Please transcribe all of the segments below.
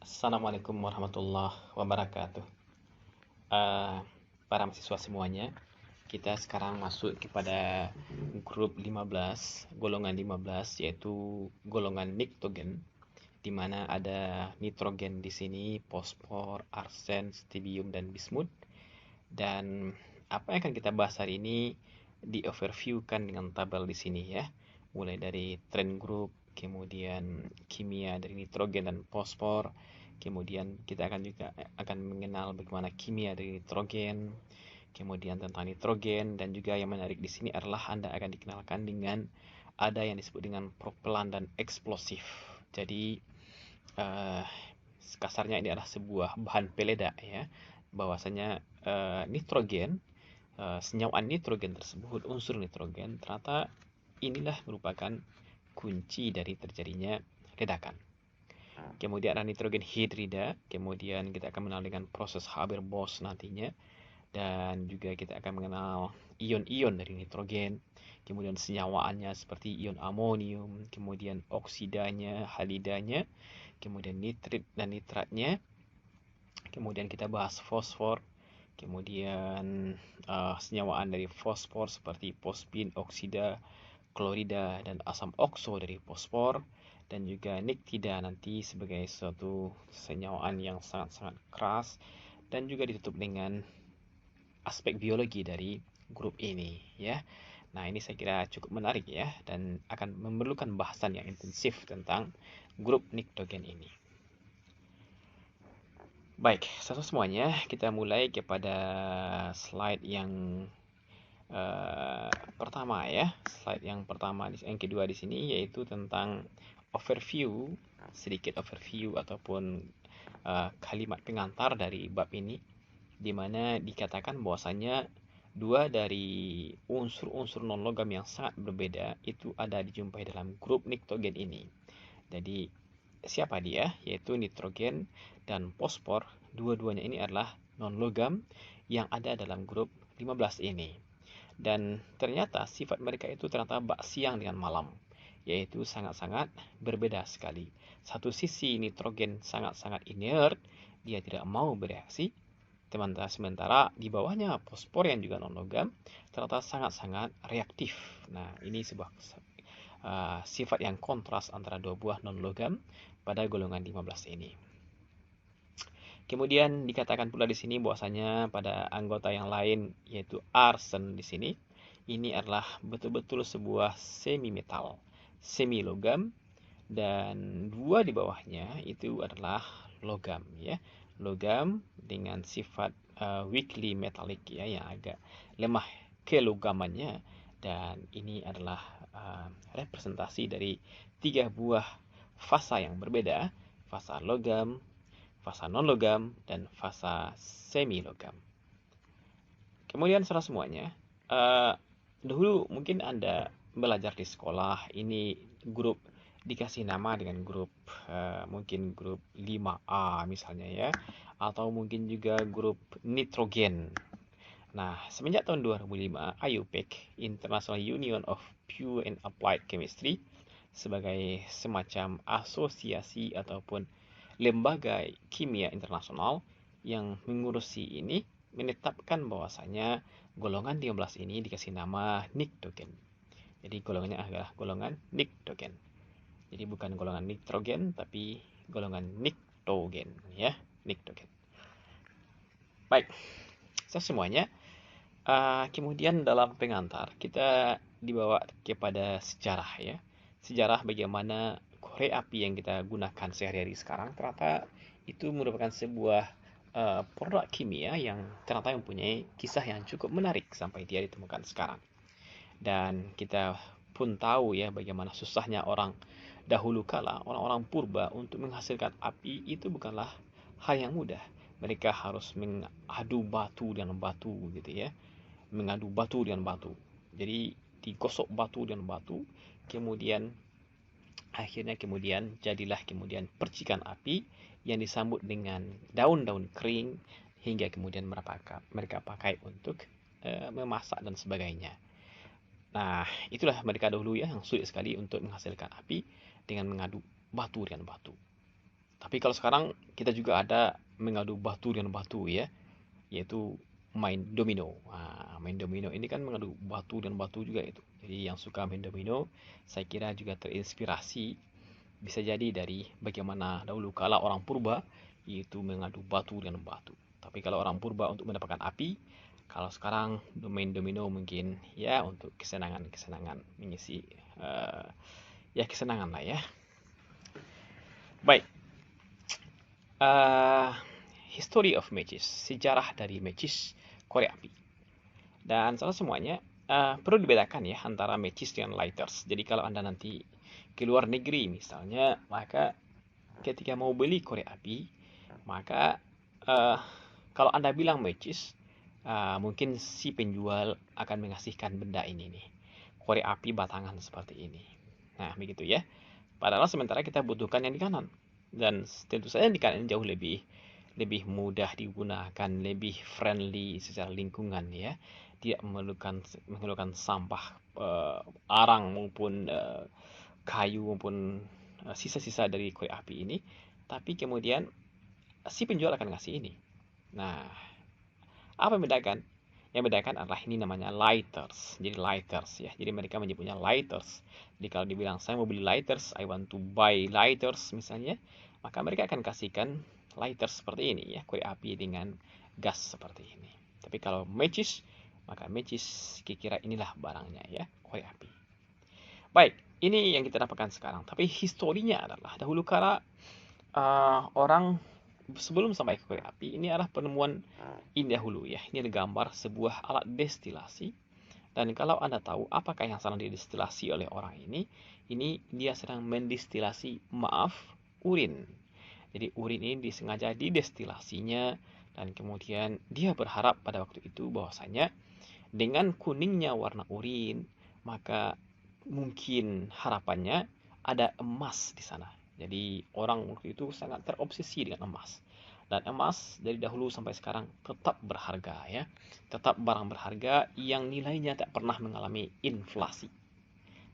Assalamualaikum warahmatullahi wabarakatuh. Eh, para mahasiswa semuanya, kita sekarang masuk kepada grup 15, golongan 15, yaitu golongan niktogen, di mana ada nitrogen di sini, fosfor, arsen, strontium, dan bismut. Dan apa yang akan kita bahas hari ini di overview kan dengan tabel di sini ya. Mulai dari trend group, kemudian kimia dari nitrogen dan fosfor, kemudian kita akan mengenal bagaimana kimia dari nitrogen, kemudian tentang nitrogen, dan juga yang menarik di sini adalah Anda akan dikenalkan dengan ada yang disebut dengan propelan dan eksplosif. Jadi eh, kasarnya ini adalah sebuah bahan peledak ya, bahwasanya nitrogen, senyawaan nitrogen tersebut, unsur nitrogen, ternyata inilah merupakan kunci dari terjadinya ledakan. Kemudian ada nitrogen hidrida, kemudian kita akan mengenal dengan proses Haber-Bosch nantinya, dan juga kita akan mengenal ion-ion dari nitrogen, kemudian senyawaannya seperti ion amonium, kemudian oksidanya, halidanya, kemudian nitrit dan nitratnya, kemudian kita bahas fosfor, kemudian senyawaan dari fosfor seperti fosfin, oksida, klorida, dan asam okso dari fosfor, dan juga niktida nanti sebagai suatu senyawaan yang sangat-sangat keras, dan juga ditutup dengan aspek biologi dari grup ini ya. Nah, ini saya kira cukup menarik ya, dan akan memerlukan bahasan yang intensif tentang grup niktogen ini. Baik, satu semuanya, kita mulai kepada slide yang pertama ya. Slide yang pertama, yang kedua di sini yaitu tentang overview, sedikit overview ataupun kalimat pengantar dari bab ini, di mana dikatakan bahwasanya dua dari unsur-unsur non-logam yang sangat berbeda itu ada dijumpai dalam grup niktogen ini. Jadi siapa dia? Yaitu nitrogen dan fosfor. Dua-duanya ini adalah non-logam yang ada dalam grup 15 ini. Dan ternyata sifat mereka itu ternyata bak siang dengan malam, yaitu sangat-sangat berbeda sekali. Satu sisi nitrogen sangat-sangat inert, dia tidak mau bereaksi, sementara di bawahnya fosfor yang juga non-logam ternyata sangat-sangat reaktif. Nah, ini sebuah sifat yang kontras antara dua buah non-logam pada golongan 15 ini. Kemudian dikatakan pula di sini bahwasanya pada anggota yang lain yaitu arsen di sini, ini adalah betul-betul sebuah semi metal, semi logam, dan dua di bawahnya itu adalah logam ya. Logam dengan sifat weakly metallic ya, yang agak lemah kelogamannya, dan ini adalah representasi dari tiga buah fasa yang berbeda, fasa logam, fasa non-logam, dan fasa semi-logam. Kemudian saudara semuanya, dahulu mungkin Anda belajar di sekolah, ini grup dikasih nama dengan grup, mungkin grup 5A misalnya ya, atau mungkin juga grup nitrogen. Nah, semenjak tahun 2005, IUPAC, International Union of Pure and Applied Chemistry, sebagai semacam asosiasi ataupun lembaga kimia internasional yang mengurusi ini, menetapkan bahwasanya golongan 13 ini dikasih nama niktogen. Jadi golongannya adalah golongan niktogen. Jadi bukan golongan nitrogen, tapi golongan niktogen ya, niktogen. Baik, semuanya. Kemudian dalam pengantar kita dibawa kepada sejarah ya. Sejarah bagaimana korek api yang kita gunakan sehari-hari sekarang ternyata itu merupakan sebuah produk kimia yang ternyata mempunyai kisah yang cukup menarik sampai dia ditemukan sekarang. Dan kita pun tahu ya bagaimana susahnya orang dahulu kala, orang-orang purba, untuk menghasilkan api itu bukanlah hal yang mudah. Mereka harus mengadu batu dengan batu gitu ya, mengadu batu dengan batu. Jadi digosok batu dengan batu, kemudian akhirnya jadilah percikan api yang disambut dengan daun-daun kering, hingga kemudian mereka pakai untuk memasak dan sebagainya. Nah, itulah mereka dahulu ya, yang sulit sekali untuk menghasilkan api dengan mengadu batu dengan batu. Tapi kalau sekarang kita juga ada mengadu batu dengan batu ya, yaitu main domino. Nah, main domino ini kan mengadu batu dan batu juga itu. Jadi yang suka main domino, saya kira juga terinspirasi bisa jadi dari bagaimana dahulu kala orang purba yaitu mengadu batu dengan batu. Tapi kalau orang purba untuk mendapatkan api, kalau sekarang main domino mungkin ya untuk kesenangan-kesenangan mengisi ya kesenangan lah ya. Baik, history of matches, sejarah dari matches korek api. Dan salah semuanya perlu dibedakan ya antara matches dengan lighters. Jadi kalau Anda nanti ke luar negeri misalnya, maka ketika mau beli korek api, maka kalau Anda bilang matches, mungkin si penjual akan mengasihkan benda ini nih, korek api batangan seperti ini. Nah, begitu ya. Padahal sementara kita butuhkan yang di kanan. Dan tentu saja yang di kanan jauh lebih mudah digunakan, lebih friendly secara lingkungan ya. Tidak mengeluarkan sampah arang maupun kayu maupun sisa-sisa dari korek api ini. Tapi kemudian si penjual akan ngasih ini. Nah, apa yang membedakan? Yang membedakan adalah ini namanya lighters. Jadi lighters ya. Jadi mereka menyebutnya lighters. Jadi kalau dibilang saya mau beli lighters, I want to buy lighters misalnya, maka mereka akan kasihkan lighters seperti ini ya, korek api dengan gas seperti ini. Tapi kalau matches, maka matches kira-kira inilah barangnya ya, korek api. Baik, ini yang kita dapatkan sekarang. Tapi historinya adalah dahulu kala orang sebelum sampai ke korek api, ini adalah penemuan ini dahulu ya. Ini ada gambar sebuah alat destilasi. Dan kalau Anda tahu apakah yang sedang didestilasi oleh orang ini dia sedang mendestilasi, urin. Jadi urin ini disengaja didestilasinya dan kemudian dia berharap pada waktu itu bahwasanya dengan kuningnya warna urin, maka mungkin harapannya ada emas di sana. Jadi orang waktu itu sangat terobsesi dengan emas. Dan emas dari dahulu sampai sekarang tetap berharga ya. Tetap barang berharga yang nilainya tak pernah mengalami inflasi.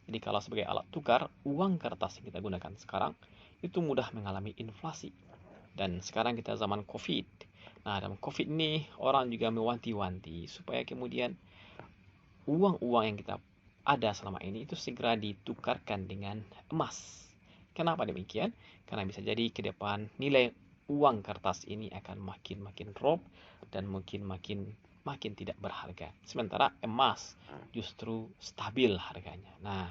Jadi kalau sebagai alat tukar, uang kertas yang kita gunakan sekarang itu mudah mengalami inflasi. Dan sekarang kita zaman Covid. Nah, dalam Covid ini orang juga mewanti-wanti supaya kemudian uang-uang yang kita ada selama ini itu segera ditukarkan dengan emas. Kenapa demikian? Karena bisa jadi ke depan nilai uang kertas ini akan makin drop dan mungkin makin tidak berharga. Sementara emas justru stabil harganya. Nah,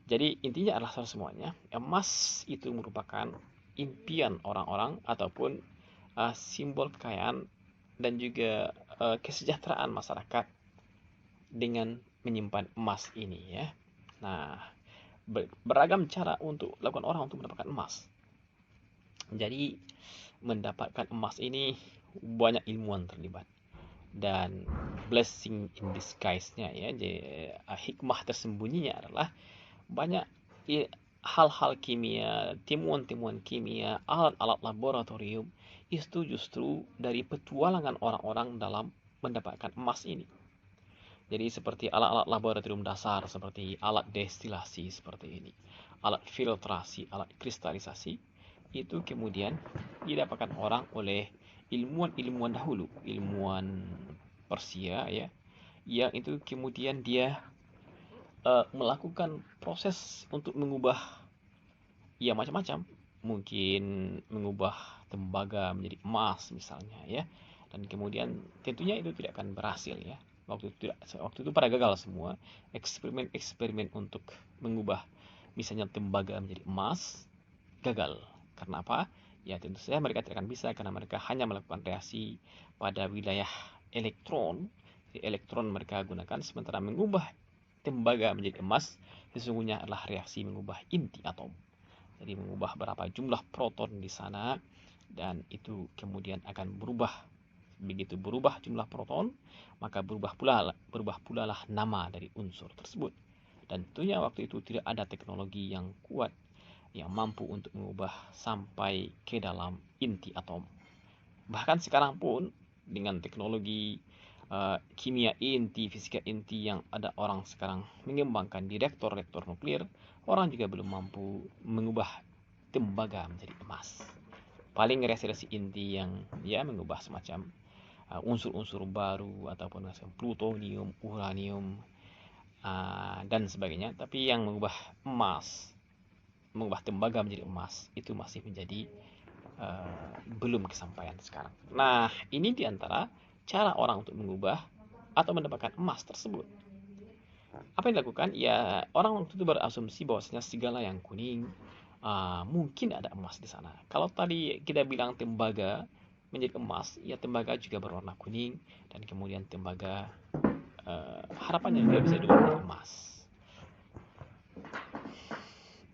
jadi intinya adalah semuanya, emas itu merupakan impian orang-orang ataupun simbol kekayaan dan juga kesejahteraan masyarakat dengan menyimpan emas ini ya. Nah, beragam cara untuk lakukan orang untuk mendapatkan emas. Jadi mendapatkan emas ini banyak ilmuwan terlibat dan blessing in disguise-nya ya. Jadi hikmah tersembunyinya adalah banyak hal-hal kimia, temuan-temuan kimia, alat-alat laboratorium itu justru dari petualangan orang-orang dalam mendapatkan emas ini. Jadi seperti alat-alat laboratorium dasar seperti alat destilasi seperti ini, alat filtrasi, alat kristalisasi itu kemudian didapatkan orang oleh ilmuwan-ilmuwan dahulu, ilmuwan Persia ya, yang itu kemudian dia melakukan proses untuk mengubah ya macam-macam, mungkin mengubah tembaga menjadi emas misalnya ya, dan kemudian tentunya itu tidak akan berhasil ya. Waktu itu pada gagal semua eksperimen untuk mengubah misalnya tembaga menjadi emas, gagal. Karena apa? Ya tentu saja mereka tidak akan bisa karena mereka hanya melakukan reaksi pada wilayah elektron. Jadi elektron mereka gunakan, sementara mengubah tembaga menjadi emas sesungguhnya adalah reaksi mengubah inti atom. Jadi mengubah berapa jumlah proton di sana dan itu kemudian akan berubah. Begitu berubah jumlah proton, maka berubah pula lah nama dari unsur tersebut. Dan tentunya waktu itu tidak ada teknologi yang kuat yang mampu untuk mengubah sampai ke dalam inti atom. Bahkan sekarang pun dengan teknologi kimia inti, fisika inti yang ada orang sekarang mengembangkan di reaktor nuklir, orang juga belum mampu mengubah tembaga menjadi emas. Paling reaksi-reaksi inti yang ya mengubah semacam unsur-unsur baru ataupun plutonium, uranium, dan sebagainya. Tapi yang mengubah tembaga menjadi emas itu masih menjadi belum kesampaian sekarang. Nah, ini diantara cara orang untuk mengubah atau mendapatkan emas tersebut. Apa yang dilakukan? Ya, orang waktu itu berasumsi bahwasanya segala yang kuning mungkin ada emas di sana. Kalau tadi kita bilang tembaga menjadi emas, ya tembaga juga berwarna kuning dan kemudian tembaga harapannya juga bisa berwarna emas.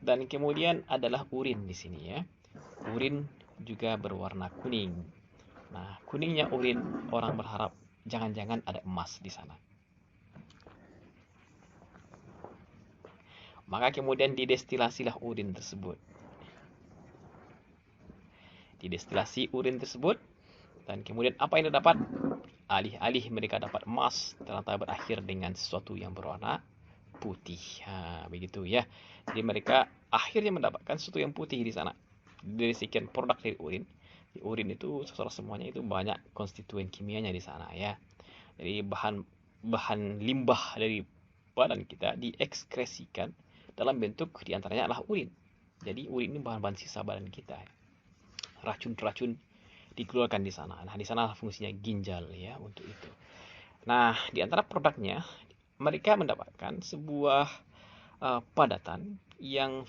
Dan kemudian adalah urin di sini ya. Urin juga berwarna kuning. Nah, kuningnya urin, orang berharap jangan-jangan ada emas di sana. Maka kemudian didestilasilah urin tersebut. Didestilasi urin tersebut, dan kemudian apa yang didapat? Alih-alih mereka dapat emas, ternyata berakhir dengan sesuatu yang berwarna putih. Begitu ya. Jadi mereka akhirnya mendapatkan sesuatu yang putih di sana. Dari sekian produk dari urin, di urin itu semuanya itu banyak konstituen kimianya di sana ya. Jadi bahan limbah dari badan kita diekskresikan dalam bentuk diantaranya adalah urin. Jadi urin ini bahan-bahan sisa badan kita. Racun-racun dikeluarkan di sana. Nah, di sana fungsinya ginjal ya untuk itu. Nah, di antara produknya mereka mendapatkan sebuah padatan yang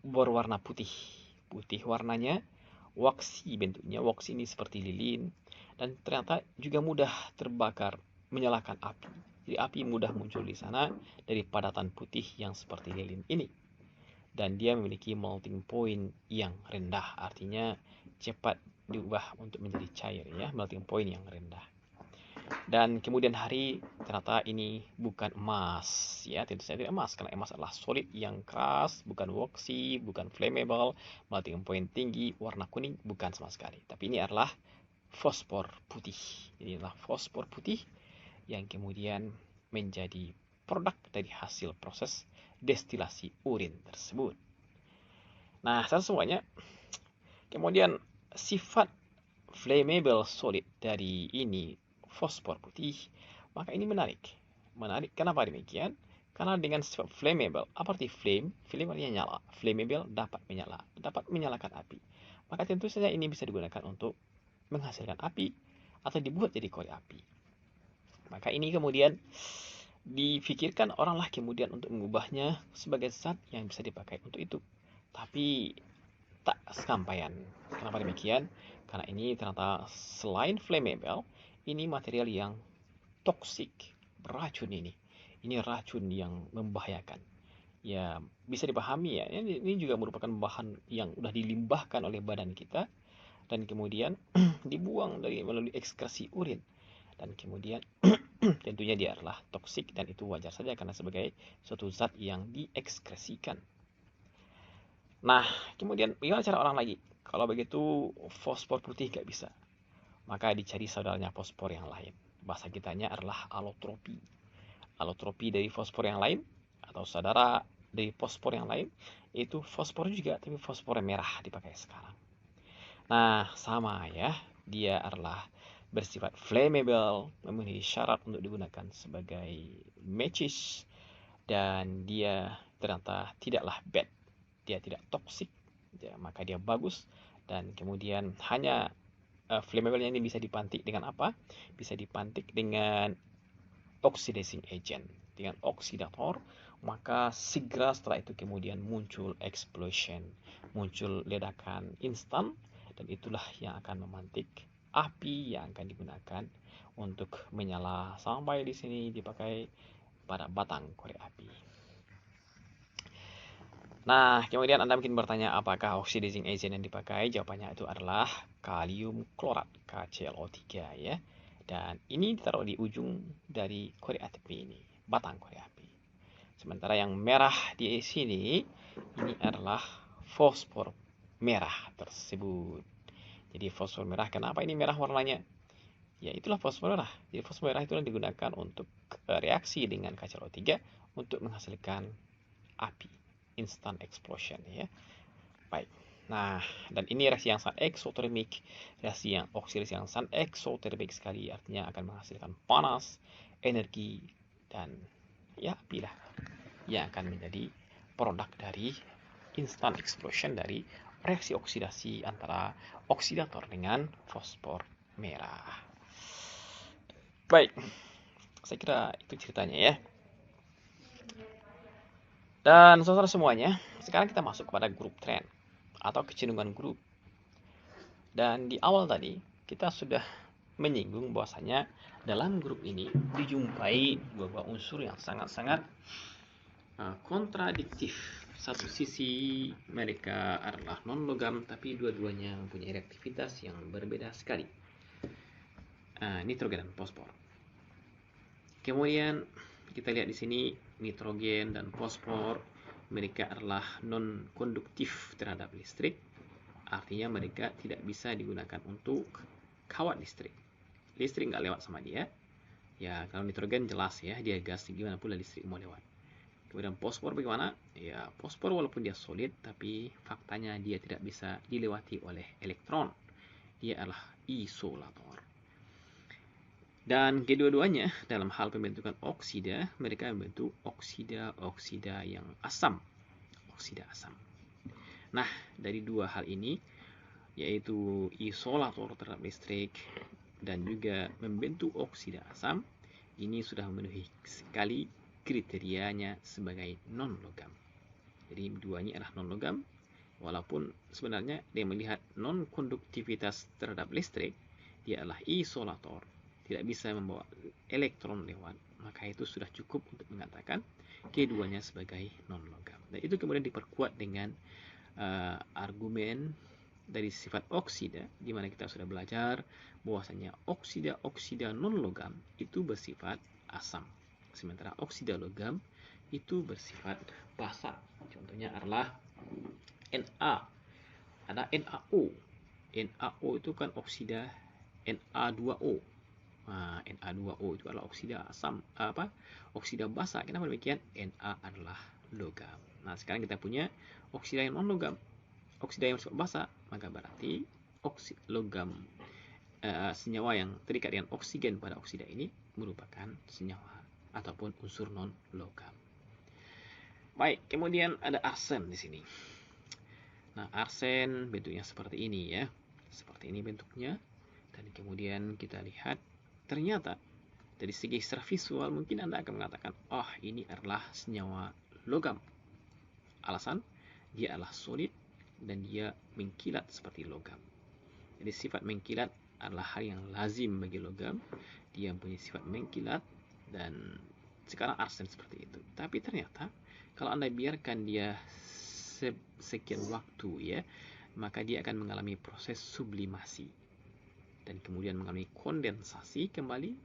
berwarna putih. Putih warnanya, waxy bentuknya. Waxy ini seperti lilin dan ternyata juga mudah terbakar, menyalakan api. Jadi api mudah muncul di sana dari padatan putih yang seperti lilin ini. Dan dia memiliki melting point yang rendah, artinya cepat diubah untuk menjadi cair ya, melting point yang rendah. Dan kemudian hari ternyata ini bukan emas ya, tentu saja tidak emas karena emas adalah solid yang keras, bukan waxy, bukan flammable, melting point tinggi, warna kuning, bukan sama sekali. Tapi ini adalah fosfor putih. Jadi adalah fosfor putih yang kemudian menjadi produk dari hasil proses destilasi urin tersebut. Nah, semuanya kemudian sifat flammable solid dari ini fosfor putih, maka ini menarik. Menarik, kenapa demikian? Karena dengan sifat flammable, apa arti flame? Flame artinya nyala. Flammable dapat menyala, dapat menyalakan api. Maka tentu saja ini bisa digunakan untuk menghasilkan api atau dibuat jadi korek api. Maka ini kemudian difikirkan oranglah kemudian untuk mengubahnya sebagai zat yang bisa dipakai untuk itu. Tapi tak kesampaian. Kenapa demikian? Karena ini ternyata selain flammable, ini material yang toksik, beracun ini. Ini racun yang membahayakan. Ya, bisa dipahami ya. Ini juga merupakan bahan yang sudah dilimbahkan oleh badan kita dan kemudian dibuang melalui ekskresi urin. Dan kemudian tentunya dia adalah toksik dan itu wajar saja karena sebagai suatu zat yang diekskresikan. Nah, kemudian bagaimana cara orang lagi? Kalau begitu fosfor putih gak bisa. Maka dicari saudaranya fosfor yang lain. Bahasa kitanya adalah alotropi. Alotropi dari fosfor yang lain atau saudara dari fosfor yang lain itu fosfor juga tapi fosfor merah dipakai sekarang. Nah, sama ya. Dia adalah bersifat flammable, memenuhi syarat untuk digunakan sebagai matches dan dia ternyata tidaklah bad. Dia tidak toksik, ya, maka dia bagus dan kemudian hanya flammable-nya ini bisa dipantik dengan apa? Bisa dipantik dengan oxidizing agent, dengan oksidator, maka segera setelah itu kemudian muncul explosion, muncul ledakan instan dan itulah yang akan memantik api yang akan digunakan untuk menyala sampai di sini dipakai pada batang korek api. Nah, kemudian Anda mungkin bertanya apakah oxidizing agent yang dipakai? Jawabannya itu adalah kalium klorat, KClO3 ya. Dan ini ditaruh di ujung dari korek api ini, batang korek api. Sementara yang merah di sini, ini adalah fosfor merah tersebut. Jadi fosfor merah, kenapa ini merah warnanya? Ya itulah fosfor merah. Jadi fosfor merah itu digunakan untuk reaksi dengan KClO3 untuk menghasilkan api. Instant explosion ya. Baik. Nah, dan ini reaksi yang sangat eksotermik, reaksi yang oksidasi yang sangat eksotermik sekali, artinya akan menghasilkan panas, energi, dan ya api lah, yang akan menjadi produk dari instant explosion dari reaksi oksidasi antara oksidator dengan fosfor merah. Baik, saya kira itu ceritanya ya. Dan saudara semuanya, sekarang kita masuk kepada grup trend atau kecenderungan grup. Dan di awal tadi kita sudah menyinggung bahwasanya dalam grup ini dijumpai beberapa unsur yang sangat-sangat kontradiktif. Satu sisi mereka adalah non-logam, tapi dua-duanya mempunyai reaktivitas yang berbeda sekali. Nitrogen dan fosfor. Kemudian kita lihat di sini nitrogen dan fosfor, mereka adalah non-konduktif terhadap listrik. Artinya mereka tidak bisa digunakan untuk kawat listrik. Listrik nggak lewat sama dia. Ya, kalau nitrogen jelas ya, dia gas, gimana pula listrik mau lewat. Kemudian fosfor bagaimana? Ya, fosfor walaupun dia solid, tapi faktanya dia tidak bisa dilewati oleh elektron. Dia adalah isolator. Dan kedua-duanya dalam hal pembentukan oksida, mereka membentuk oksida yang asam. Oksida asam. Nah, dari dua hal ini, yaitu isolator terhadap listrik dan juga membentuk oksida asam, ini sudah memenuhi sekali kriterianya sebagai non-logam. Jadi duanya adalah non-logam, walaupun sebenarnya dia melihat non-konduktivitas terhadap listrik, dia adalah isolator, tidak bisa membawa elektron lewat, maka itu sudah cukup untuk mengatakan keduanya sebagai non-logam. Dan itu kemudian diperkuat dengan argumen dari sifat oksida, di mana kita sudah belajar bahwasanya oksida non-logam itu bersifat asam, sementara oksida logam itu bersifat basa. Contohnya adalah Na, ada NaO. NaO itu kan oksida Na2O. Na2O itu adalah oksida asam, oksida basa. Kenapa demikian? Na adalah logam. Nah, sekarang kita punya oksida yang non-logam, oksida yang bersifat basa, maka berarti logam, senyawa yang terikat dengan oksigen pada oksida ini merupakan senyawa ataupun unsur non-logam. Baik, kemudian ada arsen di sini. Nah, arsen bentuknya seperti ini ya. Seperti ini bentuknya. Dan kemudian kita lihat ternyata dari segi secara visual mungkin Anda akan mengatakan, "Oh, ini adalah senyawa logam." Alasan, dia adalah solid dan dia mengkilat seperti logam. Jadi sifat mengkilat adalah hal yang lazim bagi logam. Dia mempunyai sifat mengkilat dan sekarang arsen seperti itu. Tapi ternyata kalau Anda biarkan dia sekian waktu ya, maka dia akan mengalami proses sublimasi dan kemudian mengalami kondensasi kembali.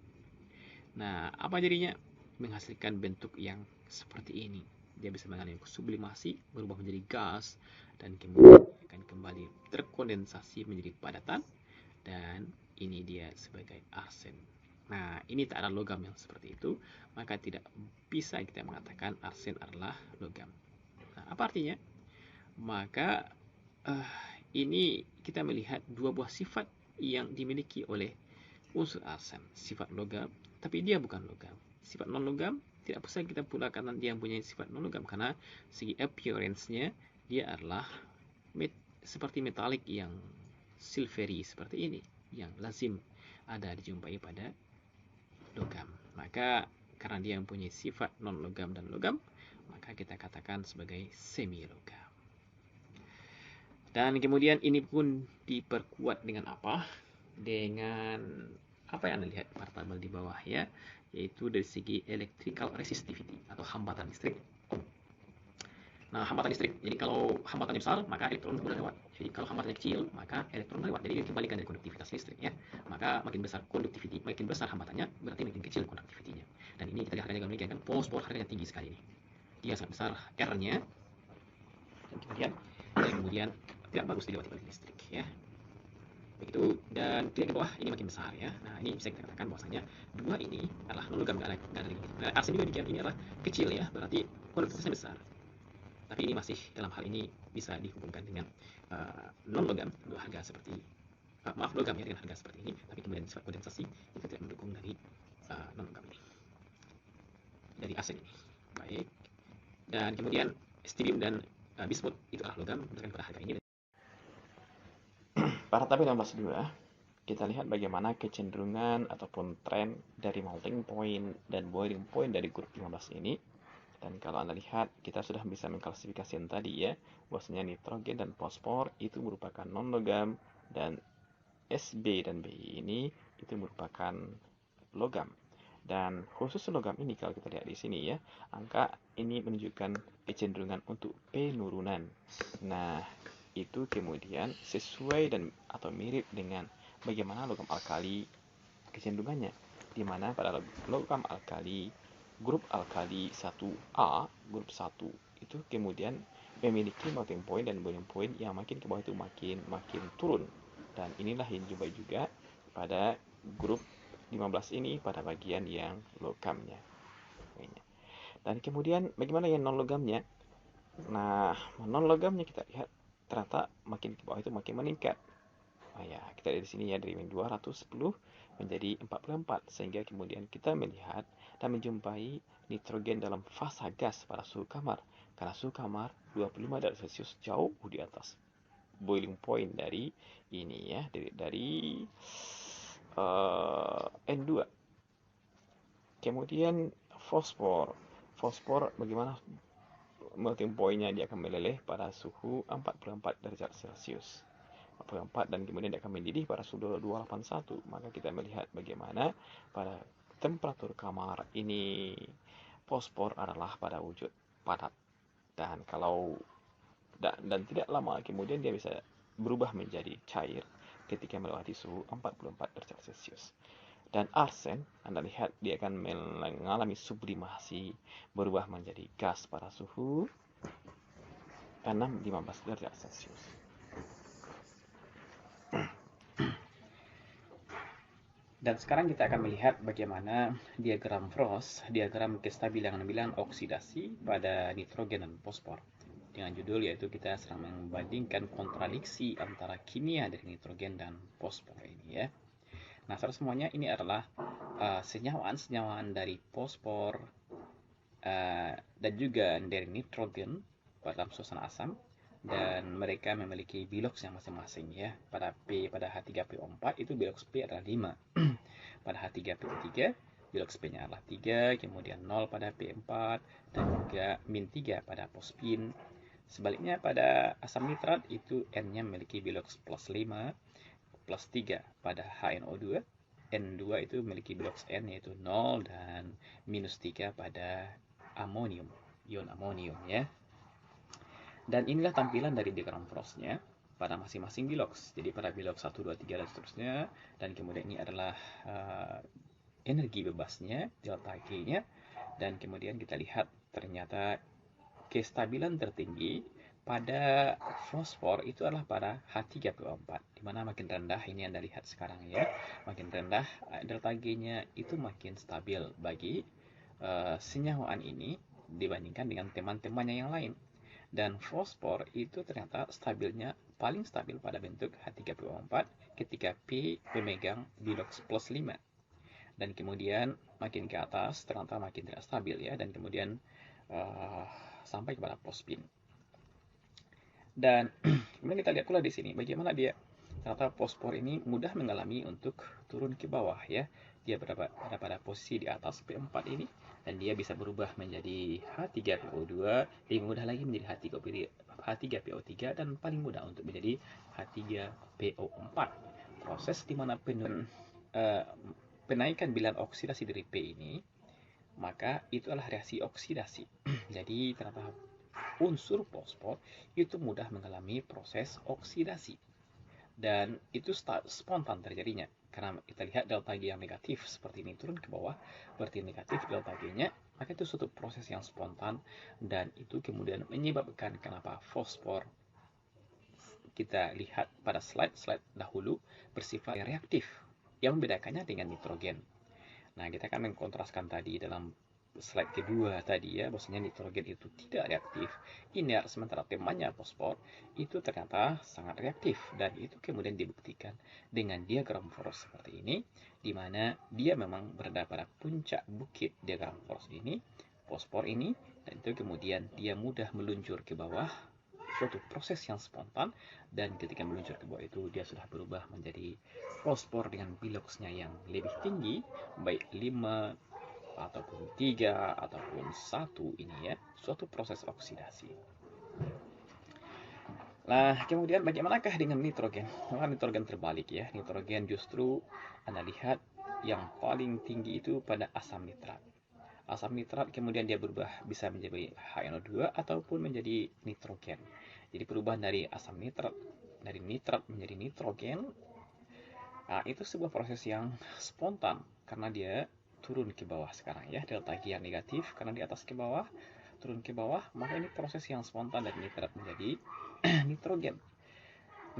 Nah, apa jadinya? Menghasilkan bentuk yang seperti ini. Dia bisa mengalami sublimasi, berubah menjadi gas, dan kemudian akan kembali terkondensasi menjadi padatan, dan ini dia sebagai arsen. Nah, ini tak ada logam yang seperti itu, maka tidak bisa kita mengatakan arsen adalah logam. Nah, apa artinya? Maka ini kita melihat dua buah sifat yang dimiliki oleh unsur arsen, sifat logam, tapi dia bukan logam. Sifat non-logam tidak bisa kita gunakan dia mempunyai sifat non-logam karena segi appearance-nya dia adalah seperti metalik yang silvery seperti ini, yang lazim ada dijumpai pada logam. Maka karena dia mempunyai sifat non-logam dan logam, maka kita katakan sebagai semi-logam. Dan kemudian ini pun diperkuat dengan apa? Dengan apa yang Anda lihat pada tabel di bawah ya, yaitu dari segi electrical resistivity atau hambatan listrik. Nah, hambatan listrik. Jadi kalau hambatannya besar, maka elektron mudah lewat. Jadi kalau hambatannya kecil, maka elektron lewat. Jadi dikembalikan dari konduktivitas listrik ya. Maka makin besar conductivity, makin besar hambatannya, berarti makin kecil conductivity-nya. Dan ini kita lihat harganya demikian kan, fosfor harganya tinggi sekali ini. Dia sangat besar R-nya. Dan kemudian tidak bagus dilewati oleh listrik ya. Begitu, dan klik ke bawah ini makin besar ya. Nah, ini bisa kita katakan bahwasanya dua ini adalah non-logam, nggak ada lagi. Arsen juga demikian, ini adalah kecil ya, berarti konduktivitasnya besar. Tapi ini masih dalam hal ini bisa dihubungkan dengan non logam harga seperti logam ya dengan harga seperti ini, tapi kemudian sifat kondensasi itu tidak mendukung dari non logam ini, dari arsen ini. Baik, dan kemudian strontium dan bismut itu adalah logam berdasarkan pada harga ini. Pada tabel 16.2 kita lihat bagaimana kecenderungan ataupun tren dari melting point dan boiling point dari grup 15 ini. Dan kalau Anda lihat, kita sudah bisa mengklasifikasikan tadi ya, bahwasanya nitrogen dan fosfor itu merupakan non-logam, dan SB dan BI ini itu merupakan logam. Dan khusus logam ini kalau kita lihat di sini ya, angka ini menunjukkan kecenderungan untuk penurunan. Nah, itu kemudian sesuai dan atau mirip dengan bagaimana logam alkali kecenderungannya, di mana pada logam alkali grup alkali 1A, grup 1 itu kemudian memiliki melting point dan boiling point yang makin ke bawah itu makin turun. Dan inilah yang dijumpai juga pada grup 15 ini pada bagian yang logamnya. Dan kemudian bagaimana yang non logamnya? Nah, non logamnya kita lihat ternyata makin ke bawah itu makin meningkat. Nah ya, kita lihat di sini ya, dari 210 menjadi 44, sehingga kemudian kita melihat dan menjumpai nitrogen dalam fasa gas pada suhu kamar, karena suhu kamar 25 derajat Celcius jauh di atas boiling point dari ini ya, dari N2. Kemudian fosfor bagaimana melting point-nya, dia akan meleleh pada suhu 44 derajat Celcius. 44, dan kemudian dia akan mendidih pada suhu 281. Maka kita melihat bagaimana pada temperatur kamar ini fosfor adalah pada wujud padat, dan kalau dan tidak lama kemudian dia bisa berubah menjadi cair ketika melewati suhu 44 derajat Celcius. Dan arsen, Anda lihat dia akan mengalami sublimasi, berubah menjadi gas pada suhu 6-15 derajat Celcius. Dan sekarang kita akan melihat bagaimana diagram Frost, diagram kestabilan oksidasi pada nitrogen dan fosfor. Dengan judul yaitu kita sedang membandingkan kontradiksi antara kimia dari nitrogen dan fosfor ini ya. Nah, semuanya ini adalah senyawaan dari fosfor dan juga dari nitrogen dalam suasana asam, dan mereka memiliki biloks yang masing-masing ya. Pada H3PO4 itu biloks P adalah 5. Pada H3PO3 biloks P-nya adalah 3, kemudian 0 pada P4 dan juga min 3 pada fosfin. Sebaliknya pada asam nitrat itu N-nya memiliki biloks plus 5, plus 3 pada HNO2. N2 itu memiliki biloks N yaitu 0 dan minus 3 pada amonium, ion amonium ya. Dan inilah tampilan dari diagram Frost-nya pada masing-masing biloks. Jadi pada biloks 1, 2, 3 dan seterusnya. Dan kemudian ini adalah energi bebasnya, delta G-nya. Dan kemudian kita lihat ternyata kestabilan tertinggi pada fosfor itu adalah pada H3PO4, di mana makin rendah ini Anda lihat sekarang ya, makin rendah delta G-nya itu makin stabil bagi senyawaan ini dibandingkan dengan teman-temannya yang lain. Dan fosfor itu ternyata stabilnya paling stabil pada bentuk H3PO4 ketika P memegang biloks plus 5. Dan kemudian makin ke atas ternyata makin tidak stabil ya, dan kemudian sampai kepada fosfin. Dan kemudian kita lihat pula di sini bagaimana dia ternyata fosfor ini mudah mengalami untuk turun ke bawah ya. Dia berada pada posisi di atas P4 ini, dan dia bisa berubah menjadi H3PO2, lebih mudah lagi menjadi H3PO3, dan paling mudah untuk menjadi H3PO4. Proses di mana penaikan bilangan oksidasi dari P ini, maka itu adalah reaksi oksidasi. Jadi ternyata unsur fosfor itu mudah mengalami proses oksidasi, dan itu spontan terjadinya. Karena kita lihat delta G yang negatif seperti ini turun ke bawah, berarti negatif delta G-nya, maka itu suatu proses yang spontan, dan itu kemudian menyebabkan kenapa fosfor kita lihat pada slide dahulu bersifat reaktif, yang membedakannya dengan nitrogen. Nah, kita akan mengkontraskan tadi dalam slide kedua tadi ya, bahwasanya nitrogen itu tidak reaktif, inert, sementara temannya fosfor itu ternyata sangat reaktif, dan itu kemudian dibuktikan dengan diagram Forost seperti ini, di mana dia memang berada pada puncak bukit diagram Forost ini, fosfor ini, dan itu kemudian dia mudah meluncur ke bawah, suatu proses yang spontan, dan ketika meluncur ke bawah itu dia sudah berubah menjadi fosfor dengan biloxnya yang lebih tinggi, baik 5 ataupun 3 ataupun 1 ini ya, suatu proses oksidasi. Nah, kemudian bagaimanakah dengan nitrogen? Nah, nitrogen terbalik ya. Nitrogen justru Anda lihat yang paling tinggi itu pada asam nitrat. Asam nitrat kemudian dia berubah bisa menjadi HNO2 ataupun menjadi nitrogen. Jadi perubahan dari asam nitrat, dari nitrat menjadi nitrogen, nah, itu sebuah proses yang spontan karena dia turun ke bawah sekarang ya, delta G yang negatif karena di atas ke bawah, turun ke bawah, maka ini proses yang spontan dari nitrat menjadi nitrogen.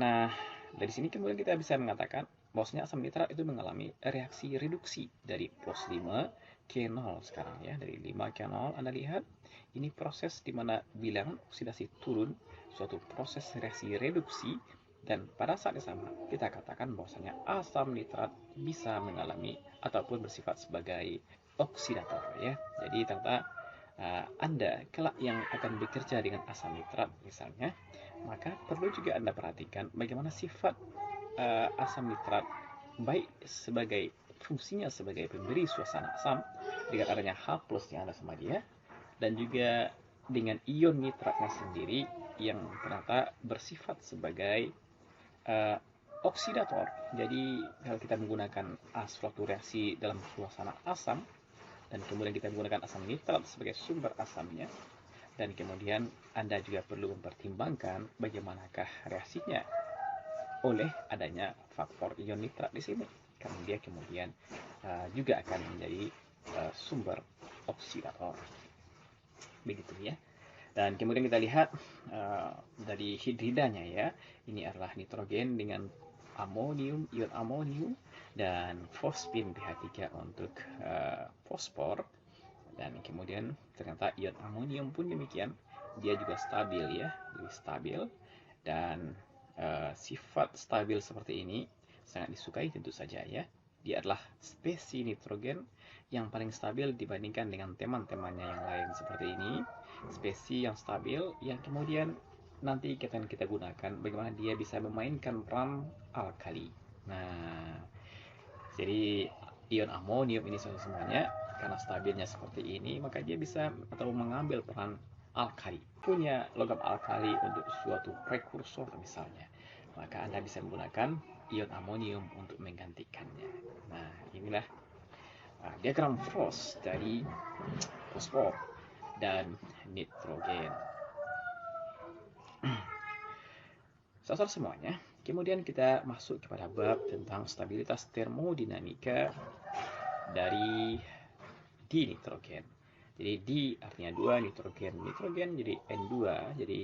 Nah, dari sini kemudian kita bisa mengatakan bahwasanya asam nitrat itu mengalami reaksi reduksi dari plus 5 ke 0 sekarang ya, dari 5 ke 0. Anda lihat ini proses di mana bilangan oksidasi turun, suatu proses reaksi reduksi, dan pada saat yang sama kita katakan bahwasanya asam nitrat bisa mengalami ataupun bersifat sebagai oksidator ya. Jadi ternyata Anda kelak yang akan bekerja dengan asam nitrat misalnya, maka perlu juga Anda perhatikan bagaimana sifat asam nitrat, baik sebagai fungsinya sebagai pemberi suasana asam dengan adanya H plus yang ada sama dia, dan juga dengan ion nitratnya sendiri yang ternyata bersifat sebagai oksidator. Jadi kalau kita menggunakan suatu reaksi dalam suasana asam, dan kemudian kita menggunakan asam nitrat sebagai sumber asamnya, dan kemudian Anda juga perlu mempertimbangkan bagaimanakah reaksinya oleh adanya faktor ion nitrat di sini, karena dia kemudian juga akan menjadi sumber oksidator. Begitu ya. Dan kemudian kita lihat dari hidridanya ya, ini adalah nitrogen dengan amonium, ion amonium, dan fosfin pH3 untuk fosfor. Dan kemudian ternyata ion amonium pun demikian, dia juga stabil ya, lebih stabil. Dan sifat stabil seperti ini sangat disukai tentu saja ya. Dia adalah spesies nitrogen yang paling stabil dibandingkan dengan teman-temannya yang lain seperti ini. Spesies yang stabil yang kemudian nanti kita gunakan bagaimana dia bisa memainkan peran alkali. Nah, jadi ion amonium ini semuanya karena stabilnya seperti ini, maka dia bisa atau mengambil peran alkali, punya logam alkali untuk suatu prekursor misalnya, maka Anda bisa menggunakan ion amonium untuk menggantikannya. Nah, inilah diagram Frost dari fosfor dan nitrogen. Saudara semuanya, kemudian kita masuk kepada bab tentang stabilitas termodinamika dari dinitrogen. Jadi D artinya 2, nitrogen jadi N2, jadi